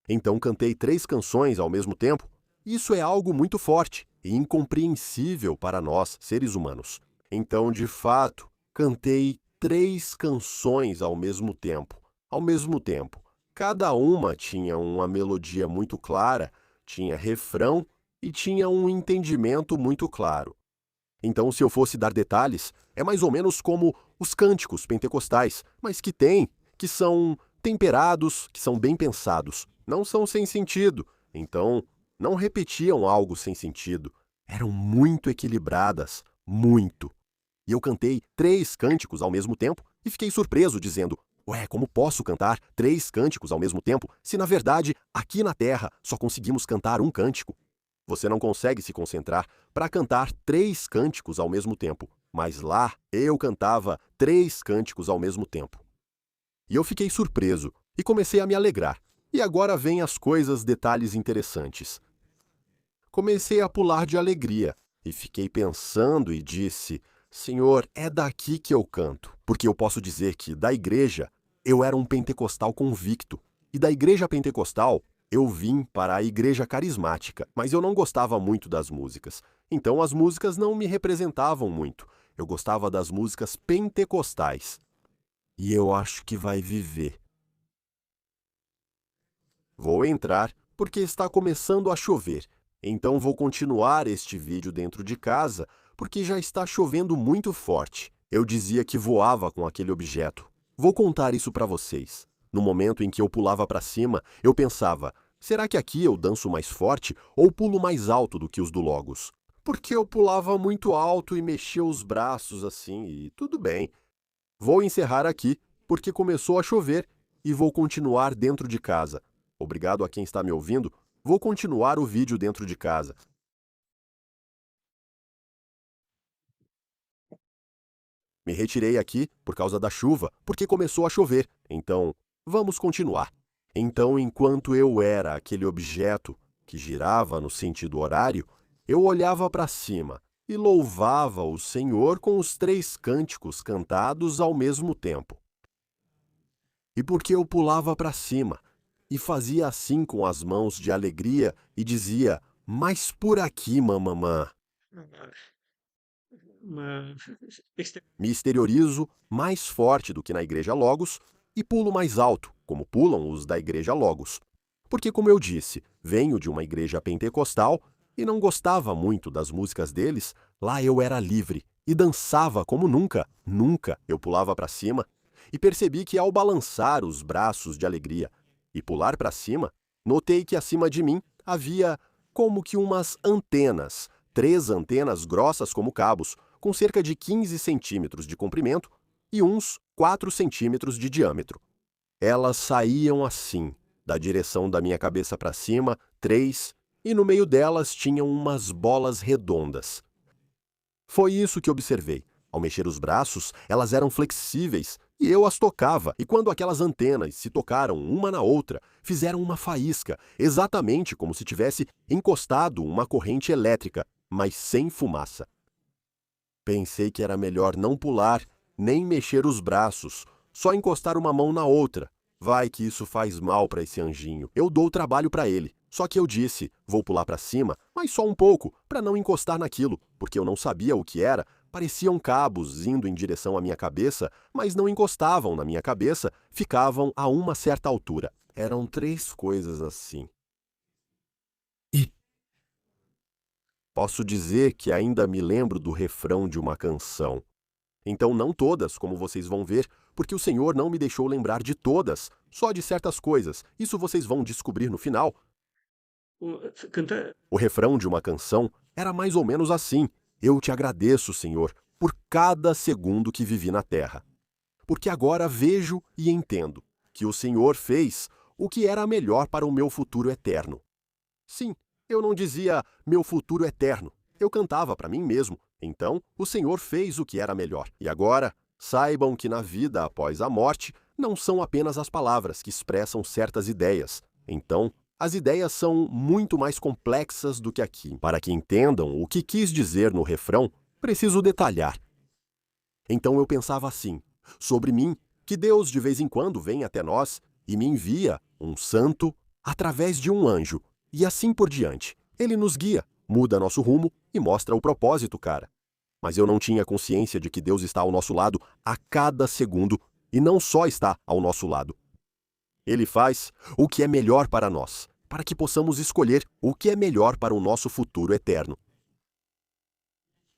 Então cantei 3 canções ao mesmo tempo. Isso é algo muito forte e incompreensível para nós, seres humanos. Então, de fato, cantei 3 canções ao mesmo tempo. Ao mesmo tempo. Cada uma tinha uma melodia muito clara, tinha refrão e tinha um entendimento muito claro. Então, se eu fosse dar detalhes, é mais ou menos como os cânticos pentecostais, mas que são temperados, que são bem pensados. Não são sem sentido. Então, não repetiam algo sem sentido. Eram muito equilibradas, muito. E eu cantei 3 cânticos ao mesmo tempo e fiquei surpreso, dizendo: ué, como posso cantar 3 cânticos ao mesmo tempo, se na verdade, aqui na Terra, só conseguimos cantar um cântico? Você não consegue se concentrar para cantar 3 cânticos ao mesmo tempo, mas lá eu cantava 3 cânticos ao mesmo tempo. E eu fiquei surpreso e comecei a me alegrar. E agora vêm as coisas, detalhes interessantes. Comecei a pular de alegria e fiquei pensando e disse: Senhor, é daqui que eu canto. Porque eu posso dizer que, da igreja, eu era um pentecostal convicto. E da igreja pentecostal, eu vim para a igreja carismática. Mas eu não gostava muito das músicas. Então as músicas não me representavam muito. Eu gostava das músicas pentecostais. E eu acho que vai viver. Vou entrar porque está começando a chover. Então vou continuar este vídeo dentro de casa porque já está chovendo muito forte. Eu dizia que voava com aquele objeto. Vou contar isso para vocês. No momento em que eu pulava para cima, eu pensava, será que aqui eu danço mais forte ou pulo mais alto do que os do Logos? Porque eu pulava muito alto e mexia os braços assim, e tudo bem. Vou encerrar aqui, porque começou a chover e vou continuar dentro de casa. Obrigado a quem está me ouvindo. Vou continuar o vídeo dentro de casa. Me retirei aqui por causa da chuva, porque começou a chover. Então, vamos continuar. Então, enquanto eu era aquele objeto que girava no sentido horário, eu olhava para cima e louvava o Senhor com os 3 cânticos cantados ao mesmo tempo. E porque eu pulava para cima e fazia assim com as mãos de alegria e dizia, mas por aqui, mamamã. uma Me exteriorizo mais forte do que na Igreja Logos e pulo mais alto, como pulam os da Igreja Logos. Porque, como eu disse, venho de uma igreja pentecostal e não gostava muito das músicas deles, lá eu era livre e dançava como nunca, nunca eu pulava para cima e percebi que ao balançar os braços de alegria e pular para cima, notei que acima de mim havia como que umas antenas, 3 antenas grossas como cabos, com cerca de 15 centímetros de comprimento e uns 4 centímetros de diâmetro. Elas saíam assim, da direção da minha cabeça para cima, 3, e no meio delas tinham umas bolas redondas. Foi isso que observei. Ao mexer os braços, elas eram flexíveis e eu as tocava, e quando aquelas antenas se tocaram uma na outra, fizeram uma faísca, exatamente como se tivesse encostado uma corrente elétrica, mas sem fumaça. Pensei que era melhor não pular, nem mexer os braços, só encostar uma mão na outra. Vai que isso faz mal para esse anjinho. Eu dou trabalho para ele. Só que eu disse, vou pular para cima, mas só um pouco, para não encostar naquilo, porque eu não sabia o que era. Pareciam cabos indo em direção à minha cabeça, mas não encostavam na minha cabeça, ficavam a uma certa altura. Eram 3 coisas assim. E posso dizer que ainda me lembro do refrão de uma canção. Então não todas, como vocês vão ver, porque o Senhor não me deixou lembrar de todas, só de certas coisas. Isso vocês vão descobrir no final. cantar. O refrão de uma canção era mais ou menos assim: eu te agradeço, Senhor, por cada segundo que vivi na terra. Porque agora vejo e entendo que o Senhor fez o que era melhor para o meu futuro eterno. Sim, eu não dizia meu futuro eterno. Eu cantava para mim mesmo. Então, o Senhor fez o que era melhor. E agora, saibam que na vida após a morte, não são apenas as palavras que expressam certas ideias. Então, as ideias são muito mais complexas do que aqui. Para que entendam o que quis dizer no refrão, preciso detalhar. Então eu pensava assim, sobre mim, que Deus de vez em quando vem até nós e me envia um santo através de um anjo, e assim por diante. Ele nos guia, muda nosso rumo e mostra o propósito, cara. Mas eu não tinha consciência de que Deus está ao nosso lado a cada segundo e não só está ao nosso lado. Ele faz o que é melhor para nós, para que possamos escolher o que é melhor para o nosso futuro eterno.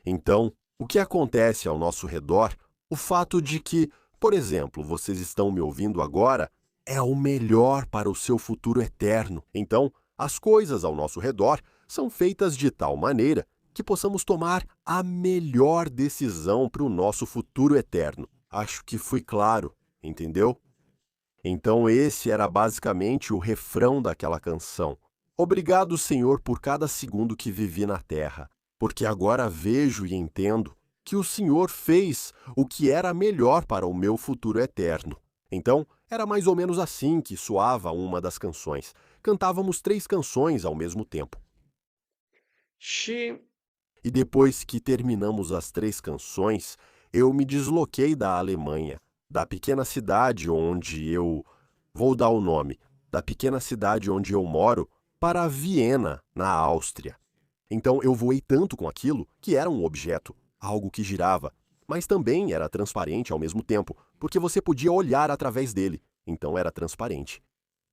Então, o que acontece ao nosso redor, o fato de que, por exemplo, vocês estão me ouvindo agora, é o melhor para o seu futuro eterno. Então, as coisas ao nosso redor são feitas de tal maneira que possamos tomar a melhor decisão para o nosso futuro eterno. Acho que fui claro, entendeu? Então esse era basicamente o refrão daquela canção. Obrigado, Senhor, por cada segundo que vivi na terra, porque agora vejo e entendo que o Senhor fez o que era melhor para o meu futuro eterno. Então, era mais ou menos assim que soava uma das canções. Cantávamos 3 canções ao mesmo tempo. Și E depois que terminamos as 3 canções, eu me desloquei da Alemanha, da pequena cidade onde eu... Vou dar o nome. Da pequena cidade onde eu moro, para Viena, na Áustria. Então eu voei tanto com aquilo que era um objeto, algo que girava, mas também era transparente ao mesmo tempo, porque você podia olhar através dele, então era transparente.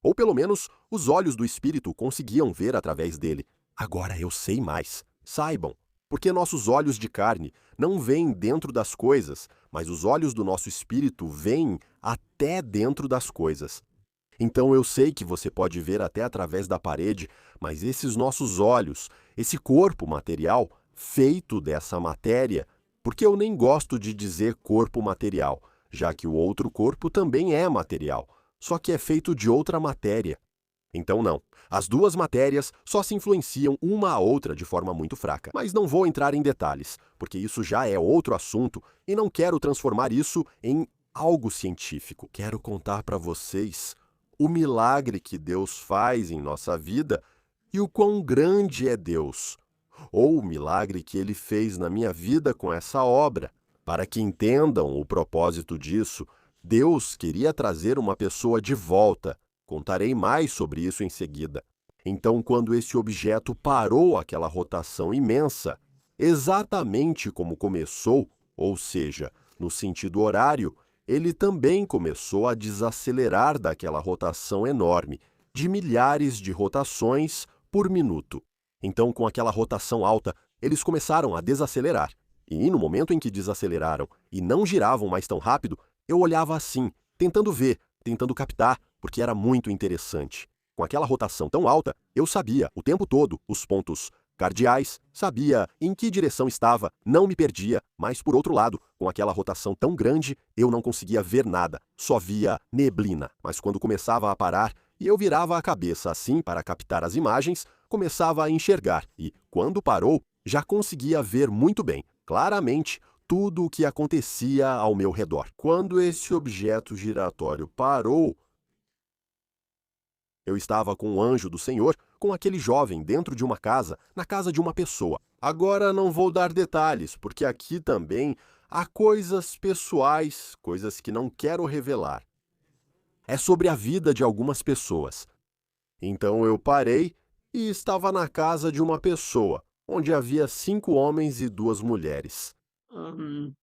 Ou pelo menos os olhos do espírito conseguiam ver através dele. Agora eu sei mais. Saibam, porque nossos olhos de carne não veem dentro das coisas, mas os olhos do nosso espírito veem até dentro das coisas. Então eu sei que você pode ver até através da parede, mas esses nossos olhos, esse corpo material, feito dessa matéria, porque eu nem gosto de dizer corpo material, já que o outro corpo também é material, só que é feito de outra matéria. Então não, as duas matérias só se influenciam uma à outra de forma muito fraca. Mas não vou entrar em detalhes, porque isso já é outro assunto e não quero transformar isso em algo científico. Quero contar para vocês o milagre que Deus faz em nossa vida e o quão grande é Deus, ou o milagre que Ele fez na minha vida com essa obra. Para que entendam o propósito disso, Deus queria trazer uma pessoa de volta. Contarei mais sobre isso em seguida. Então, quando esse objeto parou aquela rotação imensa, exatamente como começou, ou seja, no sentido horário, ele também começou a desacelerar daquela rotação enorme, de milhares de rotações por minuto. Então, com aquela rotação alta, eles começaram a desacelerar. E no momento em que desaceleraram e não giravam mais tão rápido, eu olhava assim, tentando ver, tentando captar, porque era muito interessante. Com aquela rotação tão alta, eu sabia o tempo todo os pontos cardeais, sabia em que direção estava, não me perdia, mas por outro lado, com aquela rotação tão grande, eu não conseguia ver nada, só via neblina. Mas quando começava a parar e eu virava a cabeça assim para captar as imagens, começava a enxergar e, quando parou, já conseguia ver muito bem, claramente, tudo o que acontecia ao meu redor. Quando esse objeto giratório parou, eu estava com o anjo do Senhor, com aquele jovem dentro de uma casa, na casa de uma pessoa. Agora não vou dar detalhes, porque aqui também há coisas pessoais, coisas que não quero revelar. É sobre a vida de algumas pessoas. Então eu parei e estava na casa de uma pessoa, onde havia 5 homens e 2 mulheres. Hum,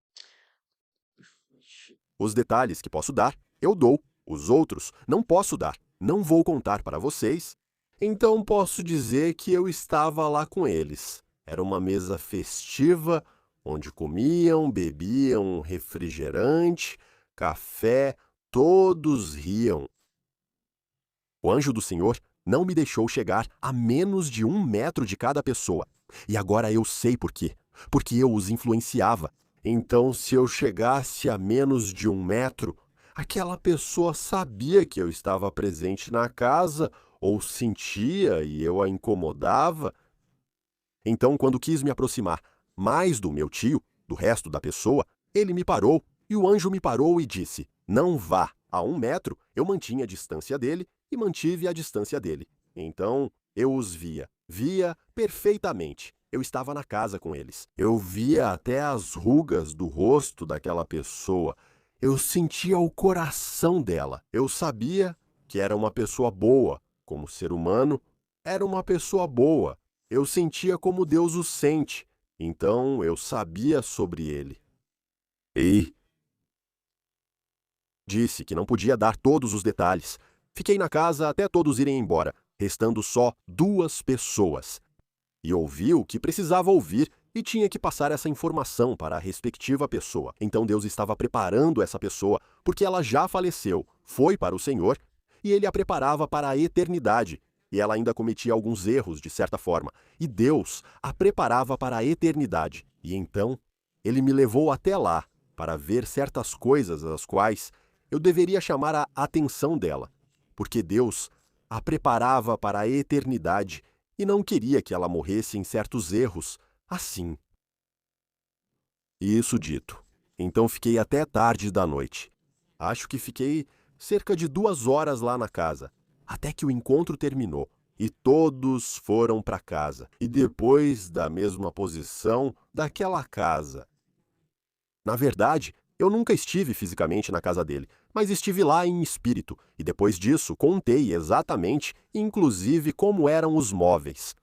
Os detalhes que posso dar, eu dou. Os outros não posso dar. Não vou contar para vocês. Então posso dizer que eu estava lá com eles. Era uma mesa festiva, onde comiam, bebiam refrigerante, café, todos riam. O anjo do Senhor não me deixou chegar a menos de 1 metro de cada pessoa. E agora eu sei por quê. Porque eu os influenciava. Então, se eu chegasse a menos de 1 metro, aquela pessoa sabia que eu estava presente na casa, ou sentia e eu a incomodava. Então, quando quis me aproximar mais do meu tio, do resto da pessoa, ele me parou e o anjo me parou e disse: não vá. A 1 metro, eu mantinha a distância dele e mantive a distância dele. Então, eu os via perfeitamente. Eu estava na casa com eles. Eu via até as rugas do rosto daquela pessoa. Eu sentia o coração dela. Eu sabia que era uma pessoa boa. Como ser humano, era uma pessoa boa. Eu sentia como Deus o sente. Então, eu sabia sobre ele. E disse que não podia dar todos os detalhes. Fiquei na casa até todos irem embora, restando só 2 pessoas. E ouvi o que precisava ouvir e tinha que passar essa informação para a respectiva pessoa. Então Deus estava preparando essa pessoa, porque ela já faleceu, foi para o Senhor, e Ele a preparava para a eternidade. E ela ainda cometia alguns erros, de certa forma. E Deus a preparava para a eternidade. E então, Ele me levou até lá, para ver certas coisas as quais eu deveria chamar a atenção dela. Porque Deus a preparava para a eternidade e não queria que ela morresse em certos erros, assim. E isso dito, então fiquei até tarde da noite. Acho que fiquei cerca de 2 horas lá na casa, até que o encontro terminou e todos foram para casa. E depois da mesma posição daquela casa. Na verdade, eu nunca estive fisicamente na casa dele, mas estive lá em espírito, e depois disso contei exatamente, inclusive, como eram os móveis.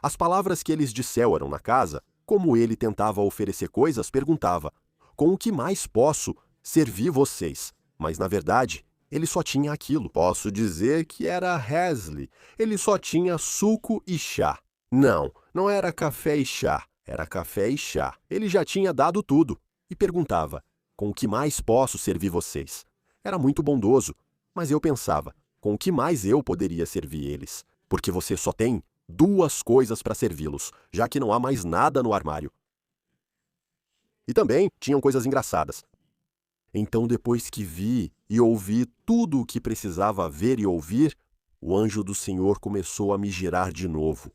As palavras que eles disseram na casa, como ele tentava oferecer coisas, perguntava: com o que mais posso servir vocês? Mas, na verdade, ele só tinha aquilo. Posso dizer que era Hesley. Ele só tinha suco e chá. Não, não era café e chá. Era café e chá. Ele já tinha dado tudo. E perguntava: com o que mais posso servir vocês? era muito bondoso, mas eu pensava, com o que mais eu poderia servir eles? Porque você só tem 2 coisas para servi-los, já que não há mais nada no armário. E também tinham coisas engraçadas. Então, depois que vi e ouvi tudo o que precisava ver e ouvir, o anjo do Senhor começou a me girar de novo,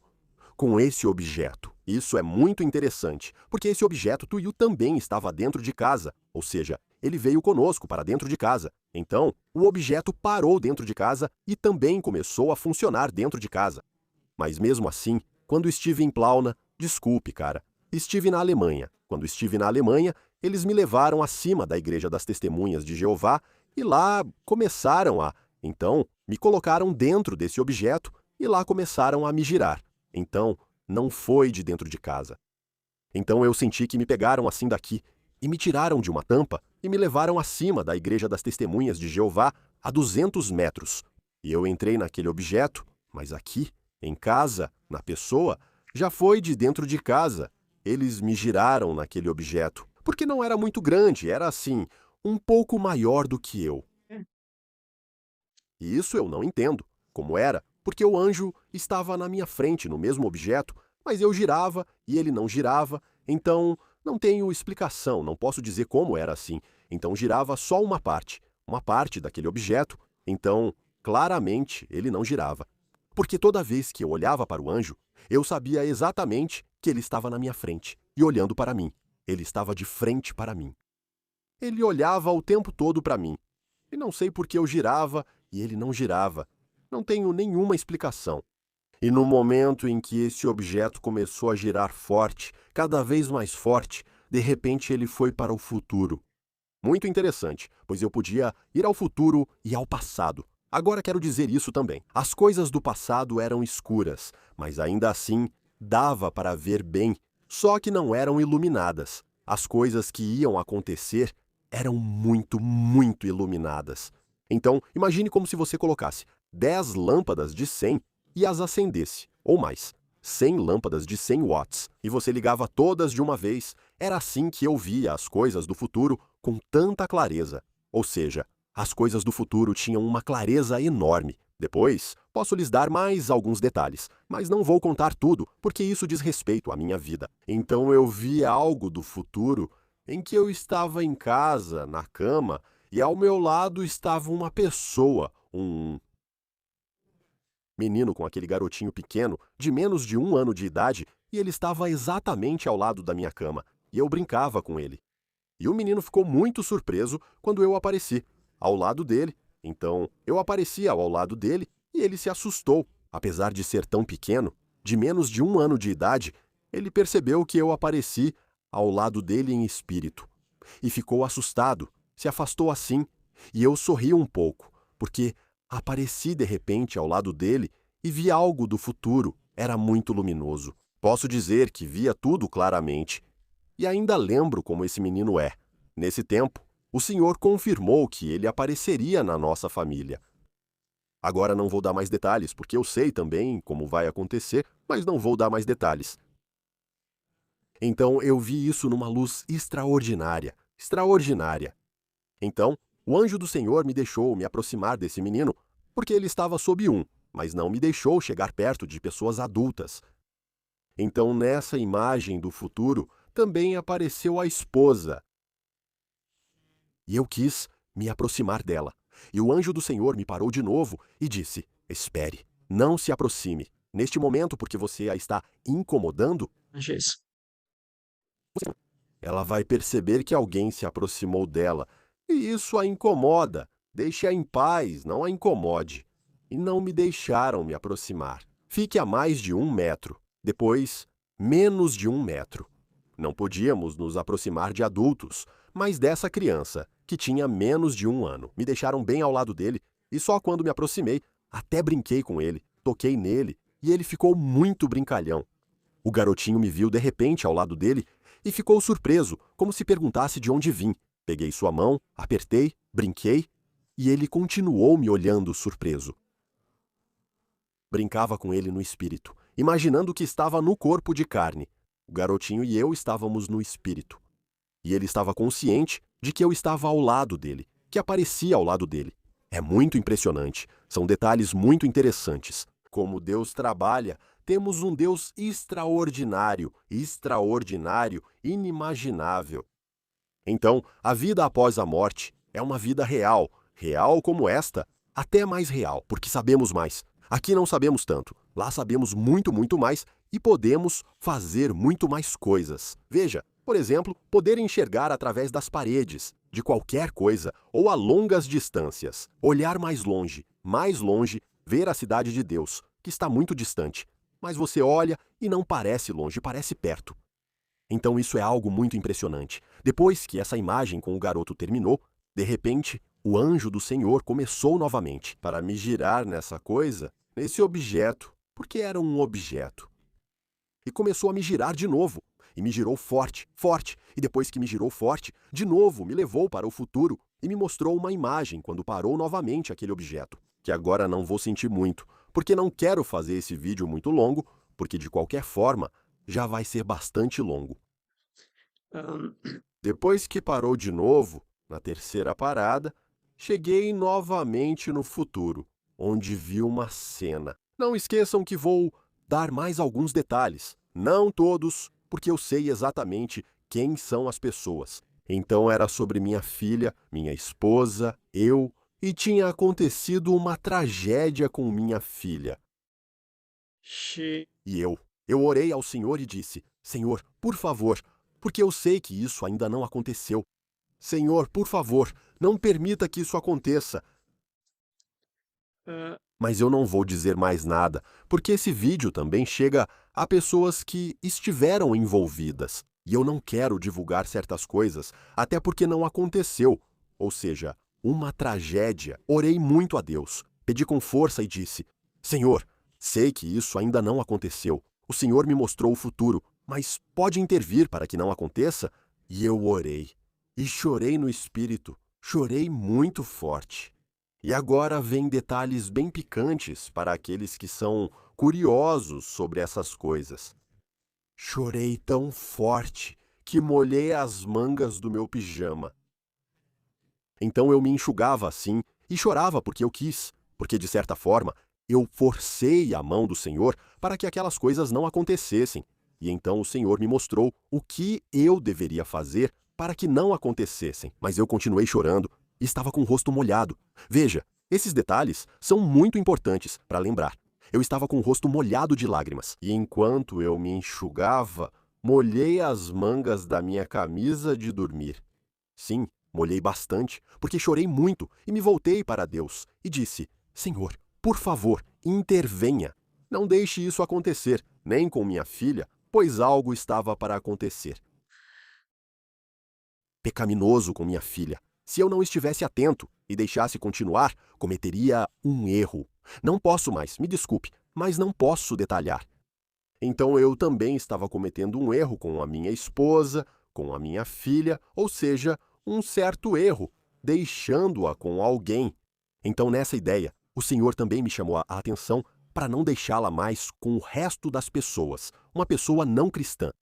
com esse objeto. Isso é muito interessante, porque esse objeto Tuiu também estava dentro de casa, ou seja, ele veio conosco para dentro de casa. Então, o objeto parou dentro de casa e também começou a funcionar dentro de casa. Mas mesmo assim, quando estive em Plauna, desculpe, cara, estive na Alemanha. Quando estive na Alemanha, eles me levaram acima da Igreja das Testemunhas de Jeová e lá começaram a... Então, me colocaram dentro desse objeto e lá começaram a me girar. Então, não foi de dentro de casa. Então eu senti que me pegaram assim daqui e me tiraram de uma tampa e me levaram acima da Igreja das Testemunhas de Jeová a 200 metros. E eu entrei naquele objeto, mas aqui, em casa, na pessoa, já foi de dentro de casa. Eles me giraram naquele objeto, porque não era muito grande, era assim, um pouco maior do que eu. E isso eu não entendo, como era, porque o anjo estava na minha frente no mesmo objeto, mas eu girava e ele não girava, então não tenho explicação, não posso dizer como era assim. Então girava só uma parte daquele objeto, então claramente ele não girava. Porque toda vez que eu olhava para o anjo, eu sabia exatamente que ele estava na minha frente e olhando para mim. Ele estava de frente para mim. Ele olhava o tempo todo para mim. E não sei por que eu girava e ele não girava. Não tenho nenhuma explicação. E no momento em que esse objeto começou a girar forte, cada vez mais forte, de repente ele foi para o futuro. Muito interessante, pois eu podia ir ao futuro e ao passado. Agora quero dizer isso também. As coisas do passado eram escuras, mas ainda assim dava para ver bem, só que não eram iluminadas. As coisas que iam acontecer eram muito, muito iluminadas. Então, imagine como se você colocasse 10 lâmpadas de 100 e as acendesse, ou mais, 100 lâmpadas de 100 watts, e você ligava todas de uma vez. Era assim que eu via as coisas do futuro com tanta clareza. Ou seja, as coisas do futuro tinham uma clareza enorme. Depois, posso lhes dar mais alguns detalhes, mas não vou contar tudo, porque isso diz respeito à minha vida. Então eu vi algo do futuro em que eu estava em casa, na cama, e ao meu lado estava uma pessoa, um menino com aquele garotinho pequeno, de menos de 1 ano de idade, e ele estava exatamente ao lado da minha cama, e eu brincava com ele. E o menino ficou muito surpreso quando eu apareci ao lado dele. Então, eu apareci ao lado dele e ele se assustou. Apesar de ser tão pequeno, de menos de 1 ano de idade, ele percebeu que eu apareci ao lado dele em espírito. E ficou assustado, se afastou assim, e eu sorri um pouco, porque apareci de repente ao lado dele e vi algo do futuro. Era muito luminoso. Posso dizer que via tudo claramente. E ainda lembro como esse menino é. Nesse tempo, o Senhor confirmou que ele apareceria na nossa família. Agora não vou dar mais detalhes, porque eu sei também como vai acontecer, mas não vou dar mais detalhes. Então eu vi isso numa luz extraordinária, extraordinária. Então, o anjo do Senhor me deixou me aproximar desse menino, porque ele estava sob mas não me deixou chegar perto de pessoas adultas. Então, nessa imagem do futuro, também apareceu a esposa. E eu quis me aproximar dela. E o anjo do Senhor me parou de novo e disse: espere, não se aproxime. Neste momento, porque você a está incomodando, Jesus. ela vai perceber que alguém se aproximou dela. E isso a incomoda. Deixe-a em paz, não a incomode. E não me deixaram me aproximar. Fique a mais de 1 metro. Depois, menos de 1 metro. Não podíamos nos aproximar de adultos, mas dessa criança, que tinha menos de 1 ano. Me deixaram bem ao lado dele, e só quando me aproximei, até brinquei com ele, toquei nele, e ele ficou muito brincalhão. O garotinho me viu de repente ao lado dele e ficou surpreso, como se perguntasse de onde vim. Peguei sua mão, apertei, brinquei, e ele continuou me olhando surpreso. Brincava com ele no espírito, imaginando que estava no corpo de carne. O garotinho e eu estávamos no espírito. E ele estava consciente de que eu estava ao lado dele. que aparecia ao lado dele. É muito impressionante, são detalhes muito interessantes. Como Deus trabalha, temos um Deus extraordinário, inimaginável. Então, a vida após a morte é uma vida real, real como esta, até mais real, porque sabemos mais. Aqui não sabemos tanto, lá sabemos muito, muito mais e podemos fazer muito mais coisas. Veja, por exemplo, poder enxergar através das paredes, de qualquer coisa ou a longas distâncias. Olhar mais longe, ver a cidade de Deus, que está muito distante. Mas você olha e não parece longe, parece perto. Então isso é algo muito impressionante. Depois que essa imagem com o garoto terminou, de repente, o anjo do Senhor começou novamente para me girar nessa coisa, nesse objeto, porque era um objeto. E começou a me girar de novo. E me girou forte, forte. E depois que me girou forte, de novo me levou para o futuro e me mostrou uma imagem quando parou novamente aquele objeto, que agora não vou sentir muito, porque não quero fazer esse vídeo muito longo, porque de qualquer forma já vai ser bastante longo. Hã, Depois que parou de novo, na terceira parada, cheguei novamente no futuro, onde vi uma cena. Não esqueçam que vou dar mais alguns detalhes, não todos, porque eu sei exatamente quem são as pessoas. Então era sobre minha filha, minha esposa, eu, e tinha acontecido uma tragédia com minha filha. she E eu orei ao Senhor e disse: Senhor, por favor, porque eu sei que isso ainda não aconteceu. Senhor, por favor, não permita que isso aconteça. hã, Mas eu não vou dizer mais nada, porque esse vídeo também chega a pessoas que estiveram envolvidas. E eu não quero divulgar certas coisas, até porque não aconteceu. Ou seja, uma tragédia. Orei muito a Deus, pedi com força e disse: Senhor, sei que isso ainda não aconteceu. O Senhor me mostrou o futuro, mas pode intervir para que não aconteça? E eu orei. E chorei no espírito, chorei muito forte. E agora vem detalhes bem picantes para aqueles que são curiosos sobre essas coisas. Chorei tão forte que molhei as mangas do meu pijama. Então eu me enxugava assim e chorava porque eu quis, porque de certa forma eu forcei a mão do Senhor para que aquelas coisas não acontecessem. E então o Senhor me mostrou o que eu deveria fazer para que não acontecessem. Mas eu continuei chorando e estava com o rosto molhado. Veja, esses detalhes são muito importantes para lembrar. Eu estava com o rosto molhado de lágrimas, e enquanto eu me enxugava, molhei as mangas da minha camisa de dormir. Sim, molhei bastante, porque chorei muito e me voltei para Deus e disse: Senhor, por favor, intervenha. Não deixe isso acontecer, nem com minha filha, pois algo estava para acontecer. Pecaminoso com minha filha. Se eu não estivesse atento e deixasse continuar, cometeria um erro. Não posso mais, me desculpe, mas não posso detalhar. Então eu também estava cometendo um erro com a minha esposa, com a minha filha, ou seja, um certo erro, deixando-a com alguém. Então, nessa ideia, o Senhor também me chamou a atenção para não deixá-la mais com o resto das pessoas, uma pessoa não cristã.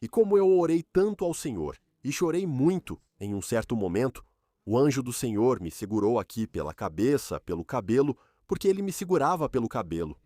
E como eu orei tanto ao Senhor e chorei muito, em um certo momento, o anjo do Senhor me segurou aqui pela cabeça, pelo cabelo, porque ele me segurava pelo cabelo.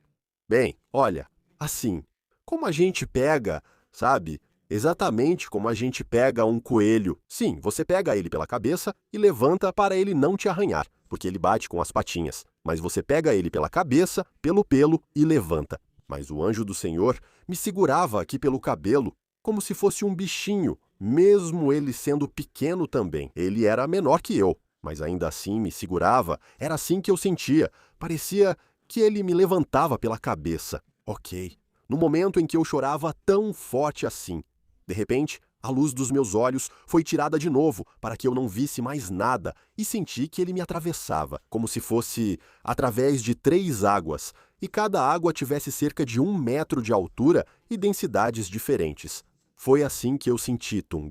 Bem, olha, assim, como a gente pega, sabe? Exatamente como a gente pega um coelho. Sim, você pega ele pela cabeça e levanta para ele não te arranhar, porque ele bate com as patinhas. Mas você pega ele pela cabeça, pelo pelo e levanta. Mas o anjo do Senhor me segurava aqui pelo cabelo, como se fosse um bichinho, mesmo ele sendo pequeno também. Ele era menor que eu, mas ainda assim me segurava. Era assim que eu sentia. Parecia que ele me levantava pela cabeça. Ok. No momento em que eu chorava tão forte assim, de repente, a luz dos meus olhos foi tirada de novo para que eu não visse mais nada e senti que ele me atravessava, como se fosse através de 3 águas, e cada água tivesse cerca de 1 metro de altura e densidades diferentes. Foi assim que eu senti, Tung.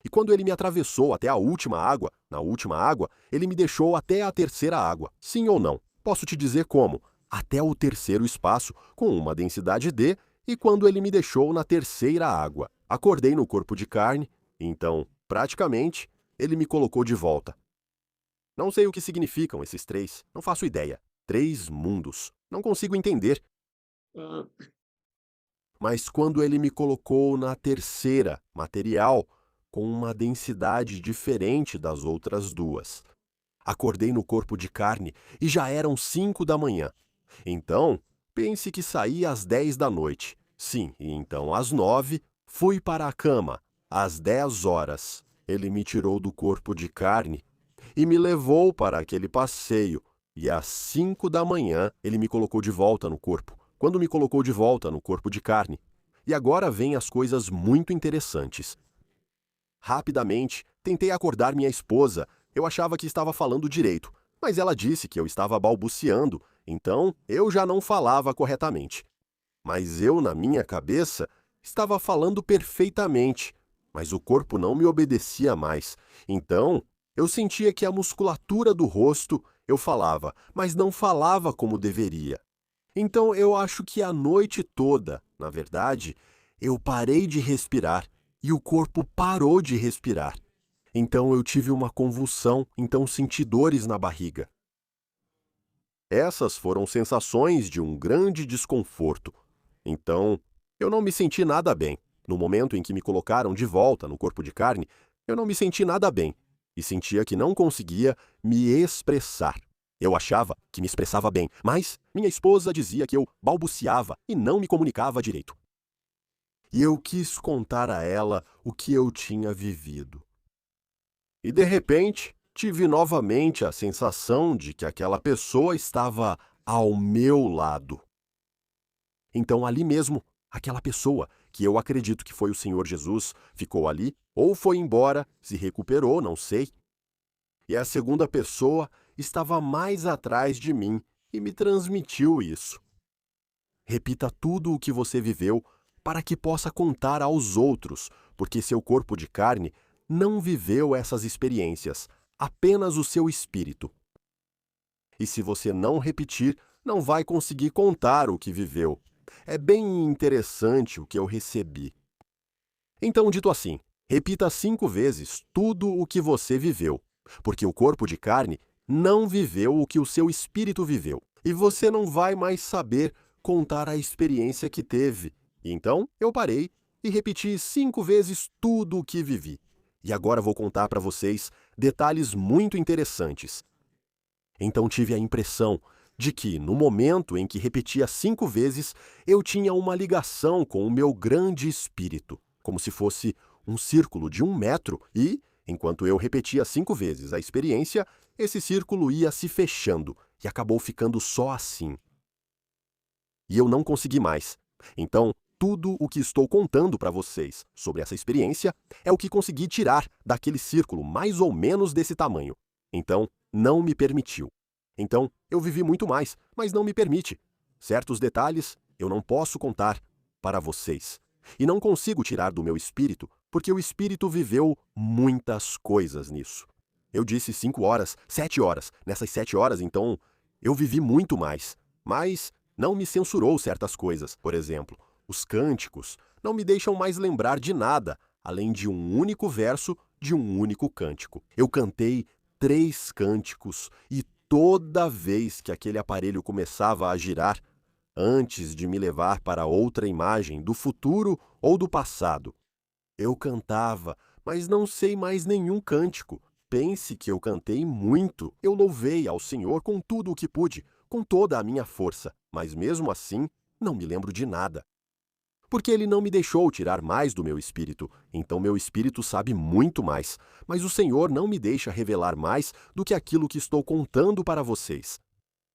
E quando ele me atravessou até a última água, na última água, ele me deixou até a terceira água. Sim ou não? Posso te dizer como. Até o terceiro espaço, com uma densidade D, e quando ele me deixou na terceira água. Acordei no corpo de carne, então, praticamente, ele me colocou de volta. Não sei o que significam esses 3, não faço ideia. 3 mundos. Não consigo entender. ah, Mas quando ele me colocou na terceira, material, com uma densidade diferente das outras 2. Acordei no corpo de carne e já eram 5 da manhã. Então, pense que saí às 10 da noite. Sim, e então às 9, fui para a cama. Às 10 horas, ele me tirou do corpo de carne e me levou para aquele passeio. E às 5 da manhã, ele me colocou de volta no corpo. Quando me colocou de volta no corpo de carne. E agora vêm as coisas muito interessantes. Rapidamente, tentei acordar minha esposa. Eu achava que estava falando direito, mas ela disse que eu estava balbuciando, então eu já não falava corretamente. Mas eu, na minha cabeça, estava falando perfeitamente, mas o corpo não me obedecia mais. Então, eu sentia que a musculatura do rosto eu falava, mas não falava como deveria. Então eu acho que a noite toda, na verdade, eu parei de respirar e o corpo parou de respirar. Então eu tive uma convulsão, então senti dores na barriga. Essas foram sensações de um grande desconforto. Então, eu não me senti nada bem. No momento em que me colocaram de volta no corpo de carne, eu não me senti nada bem e sentia que não conseguia me expressar. Eu achava que me expressava bem, mas minha esposa dizia que eu balbuciava e não me comunicava direito. E eu quis contar a ela o que eu tinha vivido. E de repente, tive novamente a sensação de que aquela pessoa estava ao meu lado. Então, ali mesmo, aquela pessoa, que eu acredito que foi o Senhor Jesus, ficou ali, ou foi embora, se recuperou, não sei. E a segunda pessoa estava mais atrás de mim e me transmitiu isso. Repita tudo o que você viveu para que possa contar aos outros, porque seu corpo de carne não viveu essas experiências, apenas o seu espírito. E se você não repetir, não vai conseguir contar o que viveu. É bem interessante o que eu recebi. Então, dito assim, repita 5 vezes tudo o que você viveu, porque o corpo de carne não viveu o que o seu espírito viveu, e você não vai mais saber contar a experiência que teve. Então, eu parei e repeti 5 vezes tudo o que vivi. E agora vou contar para vocês detalhes muito interessantes. Então tive a impressão de que, no momento em que repetia 5 vezes, eu tinha uma ligação com o meu grande espírito, como se fosse um círculo de 1 metro e, enquanto eu repetia 5 vezes a experiência, esse círculo ia se fechando e acabou ficando só assim. E eu não consegui mais. Então, tudo o que estou contando para vocês sobre essa experiência é o que consegui tirar daquele círculo mais ou menos desse tamanho. Então, não me permitiu. Então, eu vivi muito mais, mas não me permite. Certos detalhes eu não posso contar para vocês. E não consigo tirar do meu espírito, porque o espírito viveu muitas coisas nisso. Eu disse 5 horas, 7 horas. Nessas 7 horas, então, eu vivi muito mais. Mas não me censurou certas coisas. Por exemplo, os cânticos não me deixam mais lembrar de nada, além de um único verso de um único cântico. Eu cantei 3 cânticos e toda vez que aquele aparelho começava a girar, antes de me levar para outra imagem do futuro ou do passado, eu cantava, mas não sei mais nenhum cântico. Pense que eu cantei muito. Eu louvei ao Senhor com tudo o que pude, com toda a minha força, mas mesmo assim, não me lembro de nada. Porque ele não me deixou tirar mais do meu espírito, então meu espírito sabe muito mais, mas o Senhor não me deixa revelar mais do que aquilo que estou contando para vocês.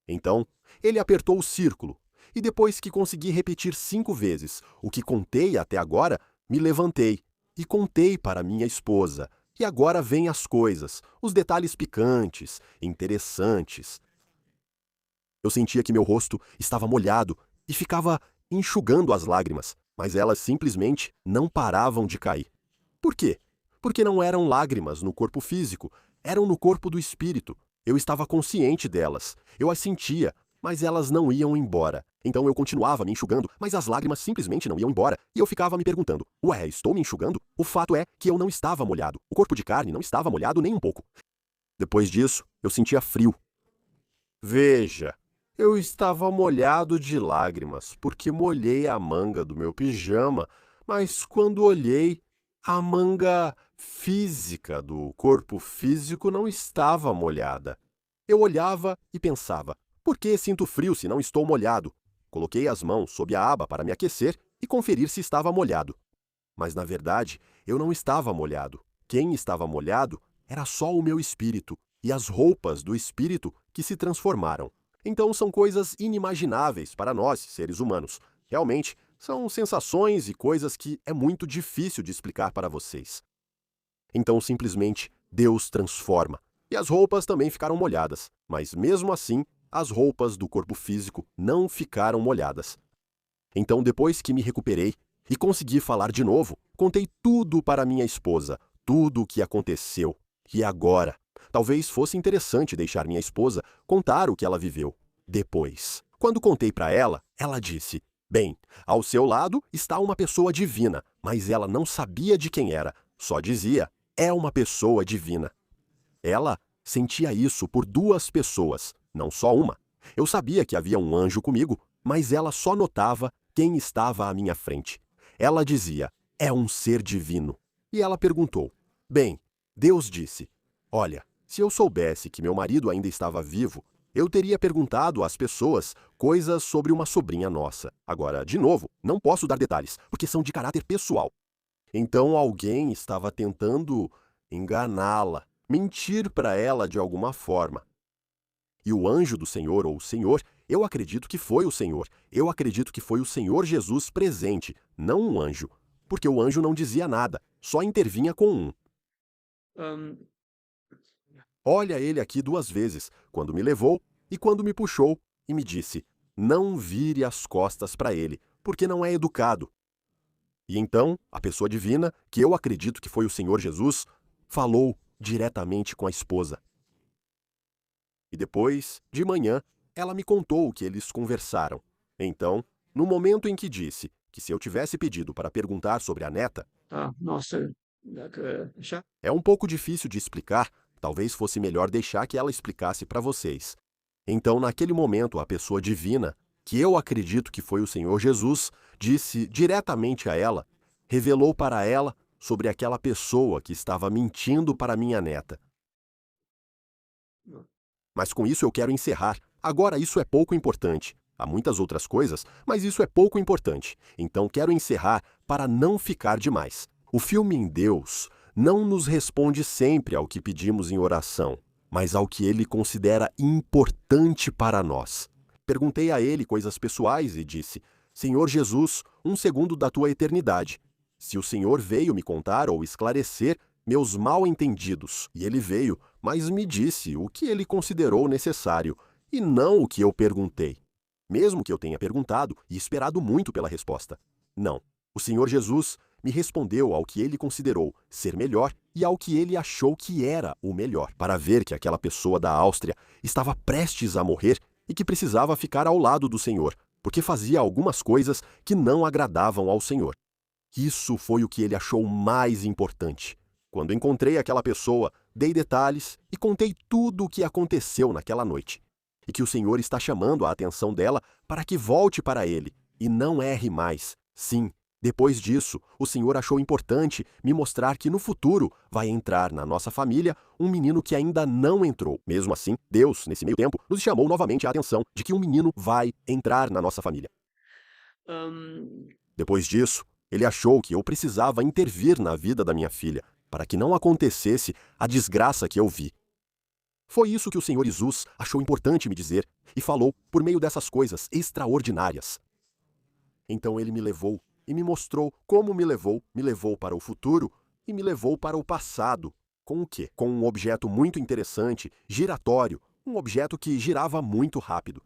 Então, ele apertou o círculo, e depois que consegui repetir 5 vezes o que contei até agora, me levantei e contei para minha esposa. E agora vêm as coisas, os detalhes picantes, interessantes. Eu sentia que meu rosto estava molhado e ficava enxugando as lágrimas, mas elas simplesmente não paravam de cair. Por quê? Porque não eram lágrimas no corpo físico, eram no corpo do espírito. Eu estava consciente delas, eu as sentia, mas elas não iam embora. Então eu continuava me enxugando, mas as lágrimas simplesmente não iam embora, e eu ficava me perguntando: ué, estou me enxugando? O fato é que eu não estava molhado. O corpo de carne não estava molhado nem um pouco. Depois disso, eu sentia frio. Veja, eu estava molhado de lágrimas porque molhei a manga do meu pijama, mas quando olhei, a manga física do corpo físico não estava molhada. Eu olhava e pensava: por que sinto frio se não estou molhado? Coloquei as mãos sob a aba para me aquecer e conferir se estava molhado. Mas, na verdade, eu não estava molhado. Quem estava molhado era só o meu espírito e as roupas do espírito que se transformaram. Então, são coisas inimagináveis para nós, seres humanos. Realmente, são sensações e coisas que é muito difícil de explicar para vocês. Então, simplesmente, Deus transforma. E as roupas também ficaram molhadas, mas mesmo assim, as roupas do corpo físico não ficaram molhadas. Então, depois que me recuperei e consegui falar de novo, contei tudo para minha esposa, tudo o que aconteceu. E agora? Talvez fosse interessante deixar minha esposa contar o que ela viveu. Depois, quando contei para ela, ela disse: bem, ao seu lado está uma pessoa divina, mas ela não sabia de quem era, só dizia: é uma pessoa divina. Ela sentia isso por duas pessoas, não só uma. Eu sabia que havia um anjo comigo, mas ela só notava quem estava à minha frente. Ela dizia: é um ser divino. E ela perguntou: bem, Deus disse: olha, se eu soubesse que meu marido ainda estava vivo, eu teria perguntado às pessoas coisas sobre uma sobrinha nossa. Agora, de novo, não posso dar detalhes, porque são de caráter pessoal. Então alguém estava tentando enganá-la, mentir para ela de alguma forma. E o anjo do Senhor, ou o Senhor, eu acredito que foi o Senhor. Eu acredito que foi o Senhor Jesus presente, não um anjo. Porque o anjo não dizia nada, só intervinha com um. Um, Olha ele aqui duas vezes, quando me levou e quando me puxou, e me disse: não vire as costas para ele, porque não é educado. E então, a pessoa divina, que eu acredito que foi o Senhor Jesus, falou diretamente com a esposa. E depois, de manhã, ela me contou o que eles conversaram. Então, no momento em que disse que se eu tivesse pedido para perguntar sobre a neta, nossa, já. é um pouco difícil de explicar, talvez fosse melhor deixar que ela explicasse para vocês. Então, naquele momento, a pessoa divina, que eu acredito que foi o Senhor Jesus, disse diretamente a ela, revelou para ela sobre aquela pessoa que estava mentindo para minha neta. Mas com isso eu quero encerrar. Agora isso é pouco importante. Há muitas outras coisas, mas isso é pouco importante. Então quero encerrar para não ficar demais. O filme em Deus não nos responde sempre ao que pedimos em oração, mas ao que ele considera importante para nós. Perguntei a ele coisas pessoais e disse: Senhor Jesus, um segundo da tua eternidade. Se o Senhor veio me contar ou esclarecer meus mal-entendidos, e ele veio, mas me disse o que ele considerou necessário, e não o que eu perguntei. Mesmo que eu tenha perguntado e esperado muito pela resposta. Não. O Senhor Jesus me respondeu ao que ele considerou ser melhor e ao que ele achou que era o melhor, para ver que aquela pessoa da Áustria estava prestes a morrer e que precisava ficar ao lado do Senhor, porque fazia algumas coisas que não agradavam ao Senhor. Isso foi o que ele achou mais importante. Quando encontrei aquela pessoa, dei detalhes e contei tudo o que aconteceu naquela noite. E que o Senhor está chamando a atenção dela para que volte para ele e não erre mais. Sim, depois disso, o Senhor achou importante me mostrar que no futuro vai entrar na nossa família um menino que ainda não entrou. Mesmo assim, Deus, nesse meio tempo, nos chamou novamente a atenção de que um menino vai entrar na nossa família. Depois disso, ele achou que eu precisava intervir na vida da minha filha, para que não acontecesse a desgraça que eu vi. Foi isso que o Senhor Jesus achou importante me dizer e falou por meio dessas coisas extraordinárias. Então ele me levou e me mostrou como me levou para o futuro e me levou para o passado. Com o quê? Com um objeto muito interessante, giratório, um objeto que girava muito rápido.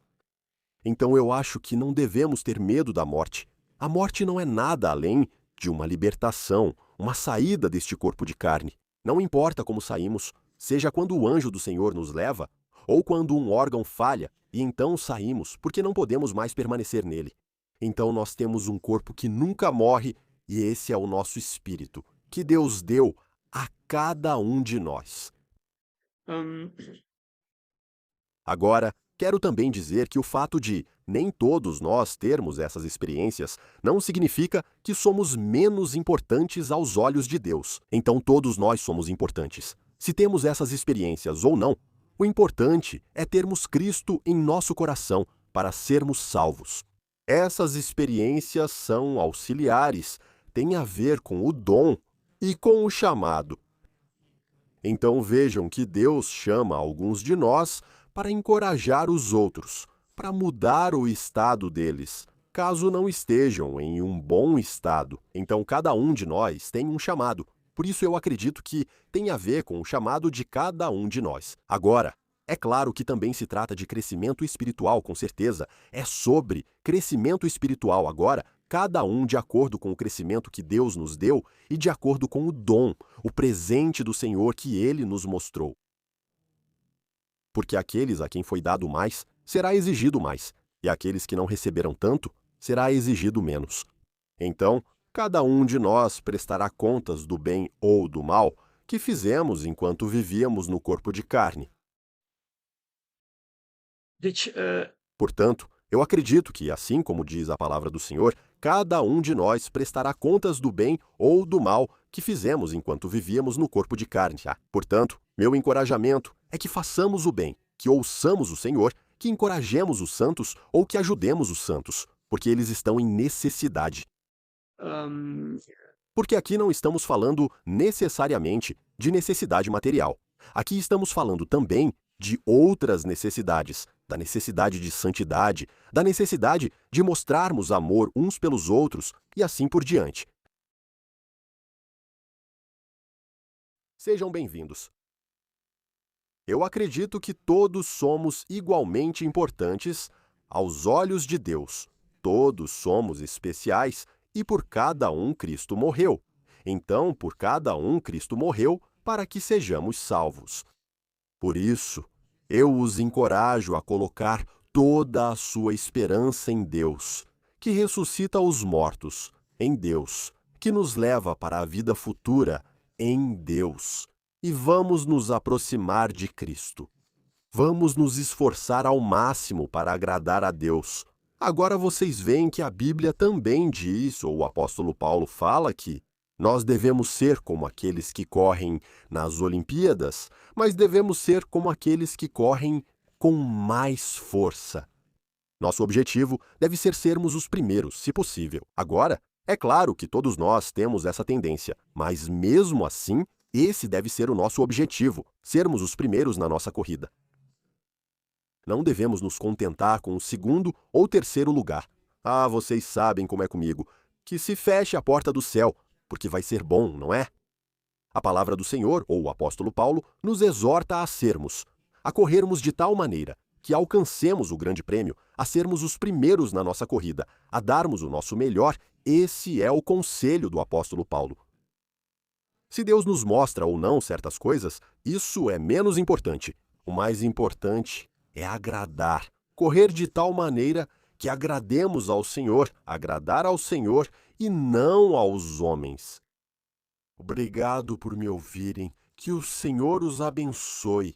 Então eu acho que não devemos ter medo da morte. A morte não é nada além de uma libertação, uma saída deste corpo de carne. Não importa como saímos, seja quando o anjo do Senhor nos leva, ou quando um órgão falha, e então saímos, porque não podemos mais permanecer nele. Então nós temos um corpo que nunca morre, e esse é o nosso espírito. que Deus deu a cada um de nós. Um, Agora, quero também dizer que o fato de nem todos nós termos essas experiências não significa que somos menos importantes aos olhos de Deus. Então, todos nós somos importantes. Se temos essas experiências ou não, o importante é termos Cristo em nosso coração para sermos salvos. Essas experiências são auxiliares, têm a ver com o dom e com o chamado. Então vejam que Deus chama alguns de nós para encorajar os outros, para mudar o estado deles, caso não estejam em um bom estado. Então cada um de nós tem um chamado. Por isso eu acredito que tem a ver com o chamado de cada um de nós. Agora, é claro que também se trata de crescimento espiritual, com certeza. É sobre crescimento espiritual agora, cada um de acordo com o crescimento que Deus nos deu e de acordo com o dom, o presente do Senhor que Ele nos mostrou. Porque aqueles a quem foi dado mais, será exigido mais, e aqueles que não receberam tanto, será exigido menos. Então, cada um de nós prestará contas do bem ou do mal que fizemos enquanto vivíamos no corpo de carne. Portanto, eu acredito que, assim como diz a palavra do Senhor, cada um de nós prestará contas do bem ou do mal que fizemos enquanto vivíamos no corpo de carne. Portanto, meu encorajamento é que façamos o bem, que ouçamos o Senhor, que encorajemos os santos ou que ajudemos os santos, porque eles estão em necessidade. Porque aqui não estamos falando necessariamente de necessidade material. Aqui estamos falando também de outras necessidades, da necessidade de santidade, da necessidade de mostrarmos amor uns pelos outros e assim por diante. Sejam bem-vindos. Eu acredito que todos somos igualmente importantes aos olhos de Deus. Todos somos especiais e por cada um Cristo morreu. Então, por cada um Cristo morreu para que sejamos salvos. Por isso, eu os encorajo a colocar toda a sua esperança em Deus, que ressuscita os mortos, em Deus, que nos leva para a vida futura, em Deus. E vamos nos aproximar de Cristo. Vamos nos esforçar ao máximo para agradar a Deus. Agora vocês veem que a Bíblia também diz, ou o apóstolo Paulo fala que nós devemos ser como aqueles que correm nas Olimpíadas, mas devemos ser como aqueles que correm com mais força. Nosso objetivo deve ser sermos os primeiros, se possível. Agora, é claro que todos nós temos essa tendência, mas mesmo assim, esse deve ser o nosso objetivo, sermos os primeiros na nossa corrida. Não devemos nos contentar com o segundo ou terceiro lugar. Ah, vocês sabem como é comigo, que se feche a porta do céu, porque vai ser bom, não é? A palavra do Senhor, ou o apóstolo Paulo, nos exorta a sermos, a corrermos de tal maneira que alcancemos o grande prêmio, a sermos os primeiros na nossa corrida, a darmos o nosso melhor. Esse é o conselho do apóstolo Paulo. Se Deus nos mostra ou não certas coisas, isso é menos importante. O mais importante é agradar, correr de tal maneira que agrademos ao Senhor, agradar ao Senhor e não aos homens. Obrigado por me ouvirem, que o Senhor os abençoe.